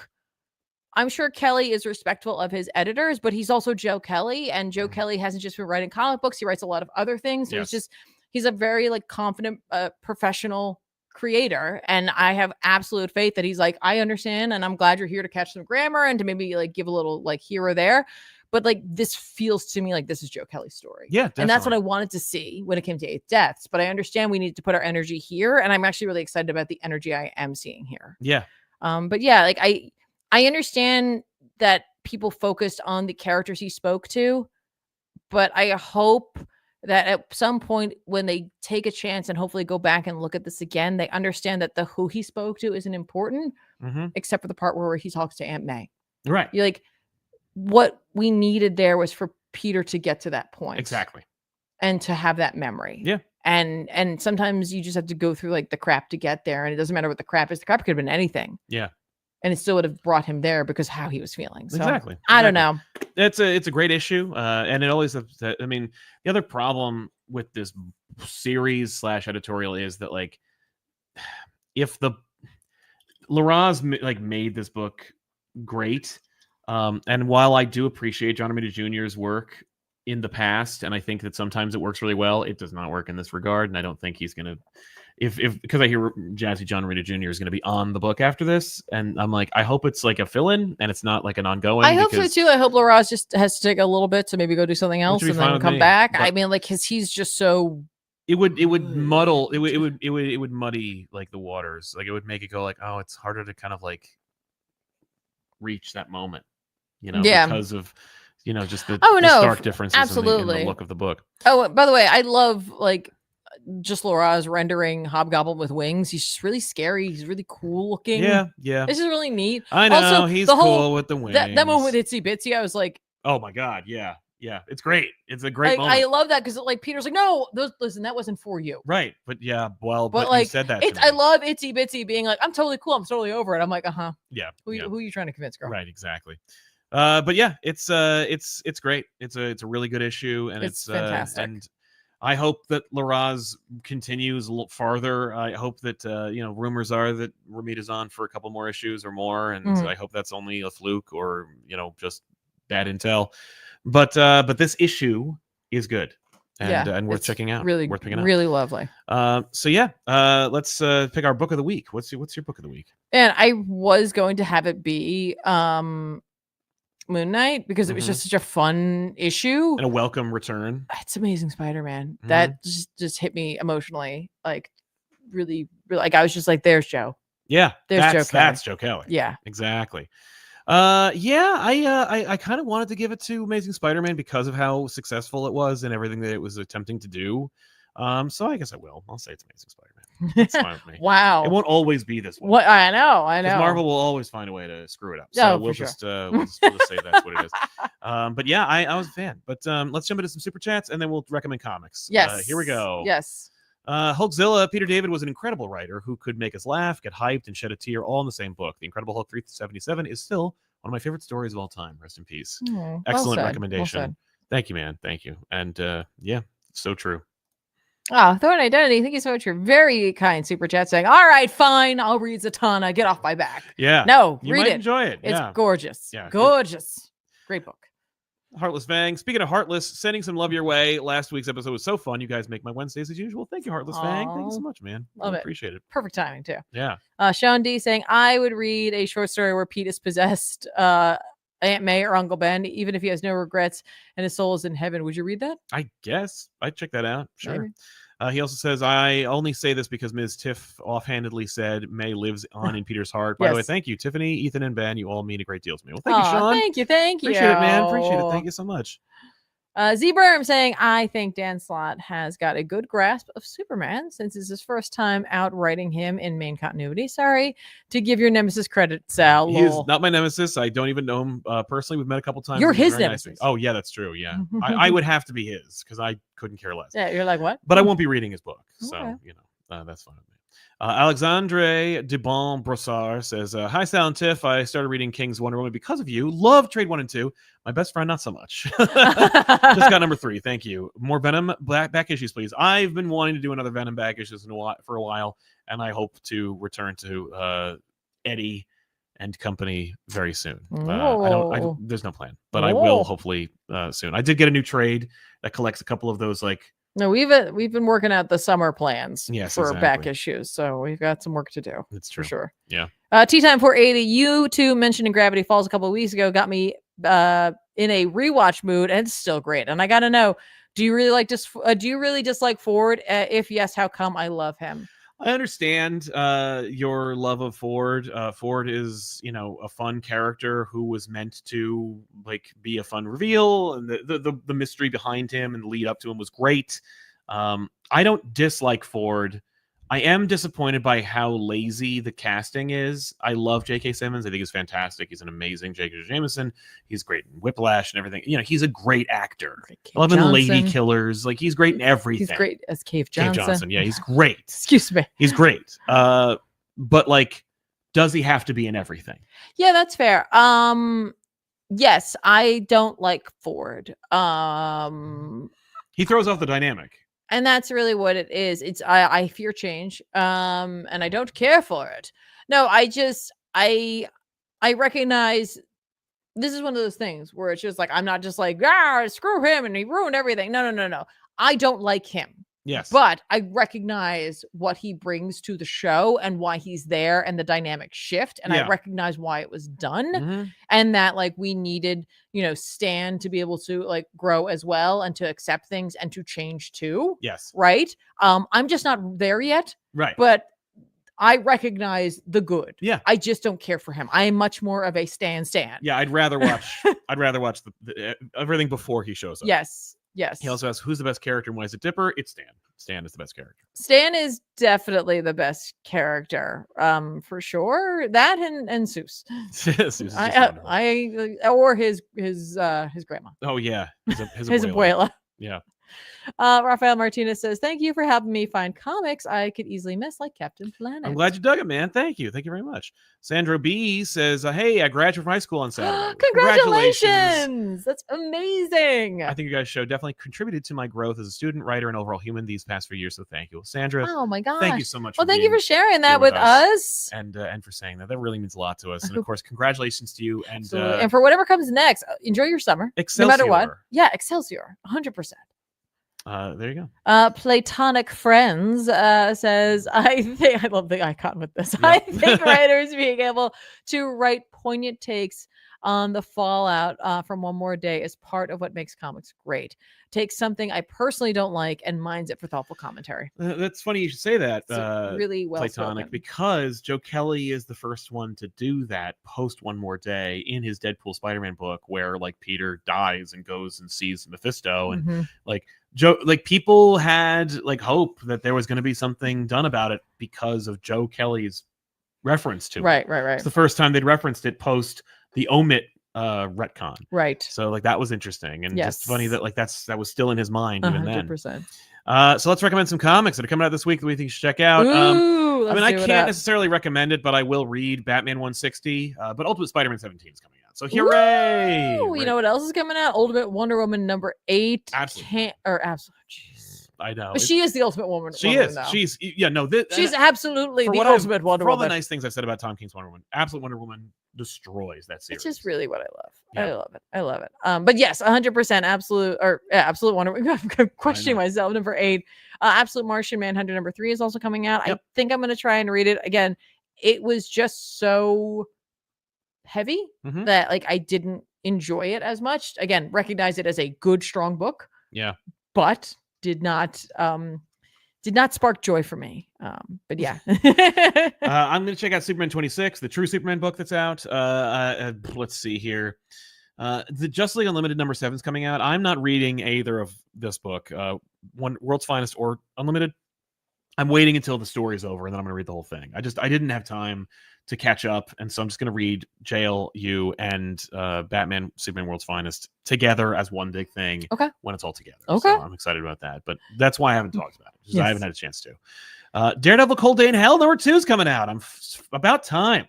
I'm sure Kelly is respectful of his editors, but he's also Joe Kelly, and Joe Kelly hasn't just been writing comic books; he writes a lot of other things. So he's a very like confident, professional creator, and I have absolute faith that he's like, I understand, and I'm glad you're here to catch some grammar and to maybe like give a little like here or there. But like this feels to me like this is Joe Kelly's story. Yeah, definitely. And that's what I wanted to see when it came to Eighth Deaths. But I understand we need to put our energy here. And I'm actually really excited about the energy I am seeing here. Yeah. But yeah, like I understand that people focused on the characters he spoke to, but I hope that at some point when they take a chance and hopefully go back and look at this again, they understand that the who he spoke to isn't important, except for the part where he talks to Aunt May. Right. You're like, what we needed there was for Peter to get to that point. Exactly. And to have that memory. Yeah. And sometimes you just have to go through like the crap to get there. And it doesn't matter what the crap is. The crap could have been anything. Yeah. And it still would have brought him there because how he was feeling. So, exactly. I don't know. It's a great issue. And it always, I mean, the other problem with this series / editorial is that like, if the Larraz like made this book great, and while I do appreciate John Romita Jr.'s work in the past, and I think that sometimes it works really well, it does not work in this regard. And I don't think he's going to, because I hear Jazzy John Romita Jr. is going to be on the book after this. And I'm like, I hope it's like a fill-in and it's not like an ongoing. I hope so too. I hope Larraz just has to take a little bit to maybe go do something else and then come back. But I mean, like, cause he's just so. It would muddle. It would muddy like the waters. Like it would make it go like, oh, it's harder to kind of like reach that moment. Because of, just the stark differences in the look of the book. Oh, by the way, I love like just Larraz rendering Hobgoblin with wings. He's just really scary. He's really cool looking. Yeah. This is really neat. I know. Also, he's cool with the wings. That moment with Itsy Bitsy, I was like, oh my God. Yeah. It's great. It's a great moment. I love that because like Peter's like, no, listen, that wasn't for you. Right. But yeah, but like, you said that. I love Itsy Bitsy being like, I'm totally cool. I'm totally over it. I'm like, Yeah. Who are you trying to convince, girl? Right. Exactly. But yeah, it's great. It's a really good issue, and it's fantastic. And I hope that Larraz continues a little farther. I hope that rumors are that Romita's on for a couple more issues or more, and I hope that's only a fluke or just bad intel. But this issue is good and worth checking out. Really worth picking up. Really lovely. So yeah, let's pick our book of the week. What's your book of the week? And I was going to have it be Moon Knight because it was just such a fun issue and a welcome return. It's Amazing Spider-Man. That just hit me emotionally, like really, really. Like I was just like, "There's Joe." Yeah, there's Joe Kelly. That's Joe Kelly. Yeah, exactly. Yeah, I kind of wanted to give it to Amazing Spider-Man because of how successful it was and everything that it was attempting to do. So I guess I will. I'll say it's Amazing Spider-Man. That's fine with me. Wow. It won't always be this way. What I know. Because Marvel will always find a way to screw it up. So Oh, we'll for just sure. we'll just say that's what it is. But yeah, I was a fan. But let's jump into some super chats and then we'll recommend comics. Yes. Here we go. Yes. Hulkzilla, Peter David was an incredible writer who could make us laugh, get hyped, and shed a tear all in the same book. The Incredible Hulk 377 is still one of my favorite stories of all time. Rest in peace. Excellent recommendation. Well, thank you, man. Thank you. And yeah, so true. Thorn Identity, thank you so much. Your very kind super chat saying, all right, fine, I'll read Zatanna. Get off my back. Yeah. No, you read might it. Enjoy it. It's yeah. gorgeous. Yeah. Gorgeous. Great book. Heartless Fang. Speaking of Heartless, sending some love your way. Last week's episode was so fun. You guys make my Wednesdays as usual. Thank you, Heartless Fang. Thank you so much, man. Love it. Appreciate it. Perfect timing, too. Yeah. Sean D saying, I would read a short story where Pete is possessed Aunt May or Uncle Ben, even if he has no regrets and his soul is in heaven. Would you read that? I guess. I'd check that out. Sure. Maybe. He also says, I only say this because Ms. Tiff offhandedly said May lives on in Peter's heart. By the way, thank you, Tiffany, Ethan, and Ben. You all mean a great deal to me. Well, thank you, Sean. Thank you. Appreciate it, man. Appreciate it. Thank you so much. Z-Berm saying, I think Dan Slott has got a good grasp of Superman since it's his first time out writing him in main continuity. Sorry to give your nemesis credit, Sal. He is not my nemesis. I don't even know him personally. We've met a couple times. You're his nemesis. Nice. Oh, yeah, that's true. Yeah. I would have to be his because I couldn't care less. Yeah, you're like, what? But I won't be reading his book. So, Okay. That's fine with me. Alexandre de Bon Brossard says, hi, Sal and Tiff. I started reading King's Wonder Woman because of you. Love Trade 1 and 2. My best friend, not so much. Just got number 3. Thank you. More Venom back issues, please. I've been wanting to do another Venom back issues for a while, and I hope to return to Eddie and company very soon. There's no plan, but I will hopefully soon. I did get a new trade that collects a couple of those No, we've been working out the summer plans for back issues, so we've got some work to do. That's true. For sure. Yeah. Tea Time 480. You two mentioning Gravity Falls a couple of weeks ago got me in a rewatch mood, and it's still great. And I got to know, do you really dislike Ford? If yes, how come? I love him. I understand your love of Ford. Ford is, a fun character who was meant to be a fun reveal, and the mystery behind him and the lead up to him was great. I don't dislike Ford. I am disappointed by how lazy the casting is. I love J.K. Simmons. I think he's fantastic. He's an amazing J.K. Jameson. He's great in Whiplash and everything. He's a great actor. I love him in Lady Killers. He's great in everything. He's great as Cave Johnson. Yeah, he's great. Excuse me. He's great. But does he have to be in everything? Yeah, that's fair. Yes, I don't like Ford. He throws off the dynamic. And that's really what it is. It's I fear change. And I don't care for it. No, I recognize this is one of those things where it's just I'm not just screw him and he ruined everything. No. I don't like him. Yes. But I recognize what he brings to the show and why he's there and the dynamic shift. And I recognize why it was done and that we needed, Stan to be able to grow as well and to accept things and to change too. Yes. Right. I'm just not there yet. Right. But I recognize the good. Yeah. I just don't care for him. I am much more of a Stan. Yeah. I'd rather watch the everything before he shows up. Yes. He also asks, who's the best character and why is it Dipper? It's Stan. Stan is the best character. Stan is definitely the best character, for sure. That and Seuss. Seuss or his grandma. Oh yeah, his abuela. Yeah. Rafael Martinez says, thank you for helping me find comics I could easily miss, like Captain Planet. I'm glad you dug it, man. Thank you very much. Sandra B says, hey, I graduated from high school on Saturday. Congratulations. That's amazing. I think your guys' show definitely contributed to my growth as a student, writer, and overall human these past few years, so thank you. Sandra, oh my gosh, thank you so much. Well, thank you for sharing that with us. And for saying that really means a lot to us. And of course, congratulations to you. And for whatever comes next, enjoy your summer. Excelsior. No matter what. Yeah, Excelsior, 100%. There you go. Platonic Friends says, I love the icon with this. Yeah. I think writers being able to write poignant takes on the fallout from One More Day is part of what makes comics great. Takes something I personally don't like and mines it for thoughtful commentary. That's funny you should say that. Really well Platonic, spoken. because Joe Kelly is the first one to do that post One More Day in his Deadpool Spider-Man book, where like Peter dies and goes and sees Mephisto, and like Joe, like people had like hope that there was going to be something done about it because of Joe Kelly's reference to it. Right. It's the first time they'd referenced it post the omit retcon. Right. So like that was interesting, and just funny that like that was still in his mind even 100%. then. So let's recommend some comics that are coming out this week that we think you should check out. Ooh, I mean, I can't necessarily recommend it, but I will read Batman 160. But Ultimate Spider-Man 17 is coming out. So hooray! Ooh, you know what else is coming out? Ultimate Wonder Woman number 8. Absolutely. Jeez. I know. But she is the Ultimate Woman. She is. She's she's absolutely the Ultimate Wonder Woman. For all Woman. the nice things I've said about Tom King's Wonder Woman, Absolute Wonder Woman destroys that series. It's just really what I love. Yeah. I love it. But yes, 100% Absolute Wonder Woman. I'm questioning myself. Number 8. Absolute Martian Manhunter number 3 is also coming out. Yep. I think I'm going to try and read it again. It was just so heavy that like I didn't enjoy it as much. Again, recognize it as a good, strong book. Yeah. But did not spark joy for me. But yeah. I'm going to check out Superman 26, the true Superman book that's out. Let's see here. The Justice League Unlimited number 7 is coming out. I'm not reading either of this book, World's Finest or Unlimited. I'm waiting until the story's over, and then I'm going to read the whole thing. I didn't have time to catch up, and so I'm just going to read JLU and Batman Superman World's Finest together as one big thing when it's all together. Okay. So I'm excited about that, but that's why I haven't talked about it, because I haven't had a chance to. Daredevil Cold Day in Hell number 2 is coming out. About time.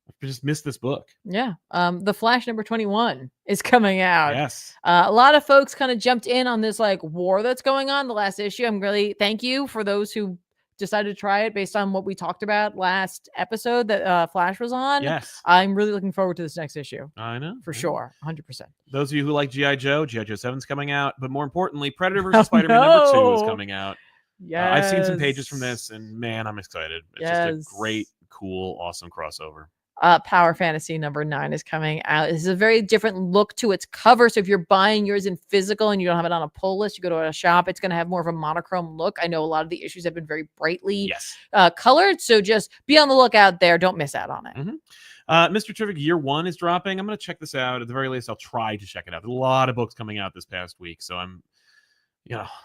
I just missed this book. Yeah. The Flash number 21 is coming out. Yes. A lot of folks kind of jumped in on this like war that's going on the last issue. I'm really thank you for those who decided to try it based on what we talked about last episode that Flash was on. Yes. I'm really looking forward to this next issue. I know. For sure. 100%. Those of you who like G.I. Joe 7 is coming out. But more importantly, Predator vs. Spider-Man number 2 is coming out. Yeah. I've seen some pages from this, and man, I'm excited. It's just a great, cool, awesome crossover. Power Fantasy number 9 is coming out. This is a very different look to its cover. So if you're buying yours in physical and you don't have it on a pull list, you go to a shop, it's going to have more of a monochrome look. I know a lot of the issues have been very brightly colored. So just be on the lookout there. Don't miss out on it. Mr. Terrific Year 1 is dropping. I'm going to check this out. At the very least, I'll try to check it out. There's a lot of books coming out this past week. So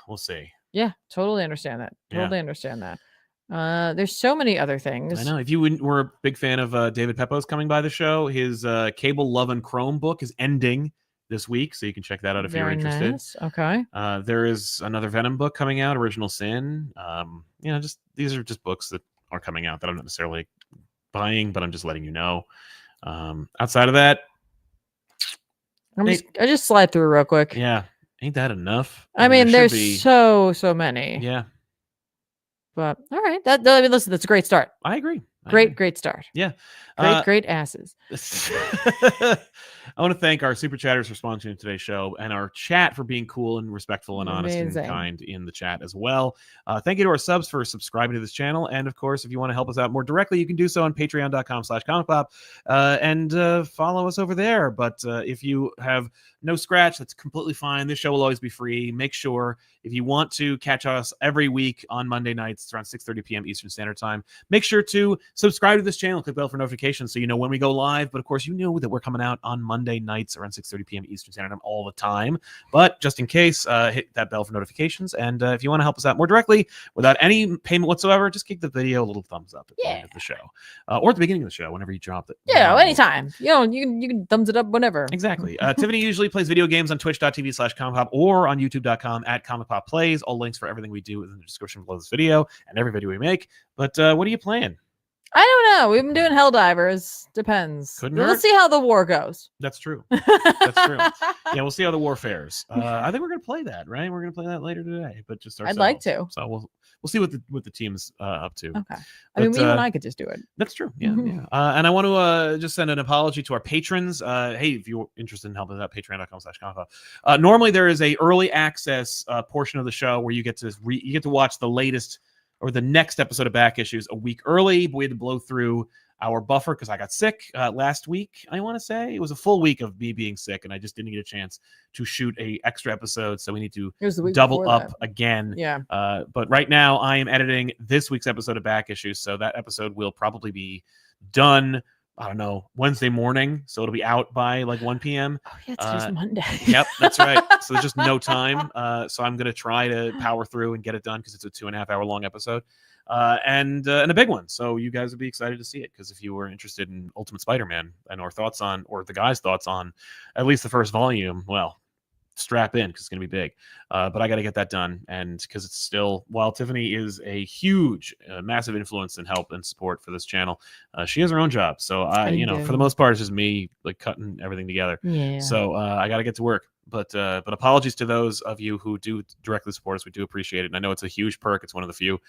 we'll see. Yeah, totally understand that. Understand that. There's so many other things. I know. If you were a big fan of David Pepos coming by the show, his Cable Love and Chrome book is ending this week, so you can check that out if you're interested. Nice. Okay. There is another Venom book coming out, Original Sin. These are just books that are coming out that I'm not necessarily buying, but I'm just letting you know. Outside of that, I just slide through real quick. Yeah, ain't that enough? I mean, there's so many. Yeah. But all right, listen, that's a great start. I agree. Great start. Yeah. Great asses. I want to thank our super chatters for sponsoring today's show, and our chat for being cool and respectful and honest and kind in the chat as well. Thank you to our subs for subscribing to this channel. And of course, if you want to help us out more directly, you can do so on patreon.com/comicpop and follow us over there. But if you have no scratch, that's completely fine. This show will always be free. Make sure if you want to catch us every week on Monday nights, it's around 6:30 p.m. Eastern Standard Time. Make sure to subscribe to this channel, click the bell for notifications so you know when we go live. But of course, you know that we're coming out on Monday nights around 6:30 p.m. Eastern Standard Time all the time. But just in case, hit that bell for notifications. And if you want to help us out more directly without any payment whatsoever, just give the video a little thumbs up at the end of the show, or at the beginning of the show whenever you drop it. Yeah, anytime. You can thumbs it up whenever. Exactly. Tiffany usually plays video games on twitch.tv/comicpop or on youtube.com/comicpopplays. All links for everything we do is in the description below this video and every video we make. But what are you playing? I don't know. We've been doing Helldivers. Depends. Let's see how the war goes. That's true. That's true. Yeah, we'll see how the war fares. I think we're gonna play that, right? We're gonna play that later today, but just ourselves. I'd like to. So we'll see what the team's up to. Okay. I mean, you and I could just do it. That's true. Yeah. Yeah. And I want to just send an apology to our patrons. Hey, if you're interested in helping us out, patreon.com/comicpop. Normally there is a early access portion of the show where you get to watch the latest or the next episode of Back Issues a week early, but we had to blow through our buffer because I got sick last week. I want to say it was a full week of me being sick, and I just didn't get a chance to shoot a extra episode. So we need to double up again. Yeah. But right now I am editing this week's episode of Back Issues, so that episode will probably be done, I don't know, Wednesday morning. So it'll be out by like 1 p.m. Oh, yeah, today's Monday. Yep, that's right. So there's just no time. So I'm going to try to power through and get it done because it's a 2.5 hour long episode. And a big one. So you guys would be excited to see it because if you were interested in Ultimate Spider-Man and our thoughts on, or the guys' thoughts on at least the first volume, well, strap in because it's going to be big. But I got to get that done. And because it's still, while Tiffany is a huge, massive influence and help and support for this channel, she has her own job. So for the most part, it's just me like cutting everything together. Yeah. So I got to get to work. But apologies to those of you who do directly support us. We do appreciate it. And I know it's a huge perk. It's one of the few.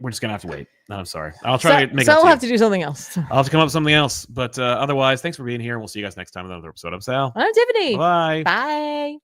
We're just going to have to wait. No, I'm sorry. I'll try to make it. So we'll have to do something else. I'll have to come up with something else. But otherwise, thanks for being here. And we'll see you guys next time on another episode. I'm Sal. I'm Tiffany. Bye. Bye.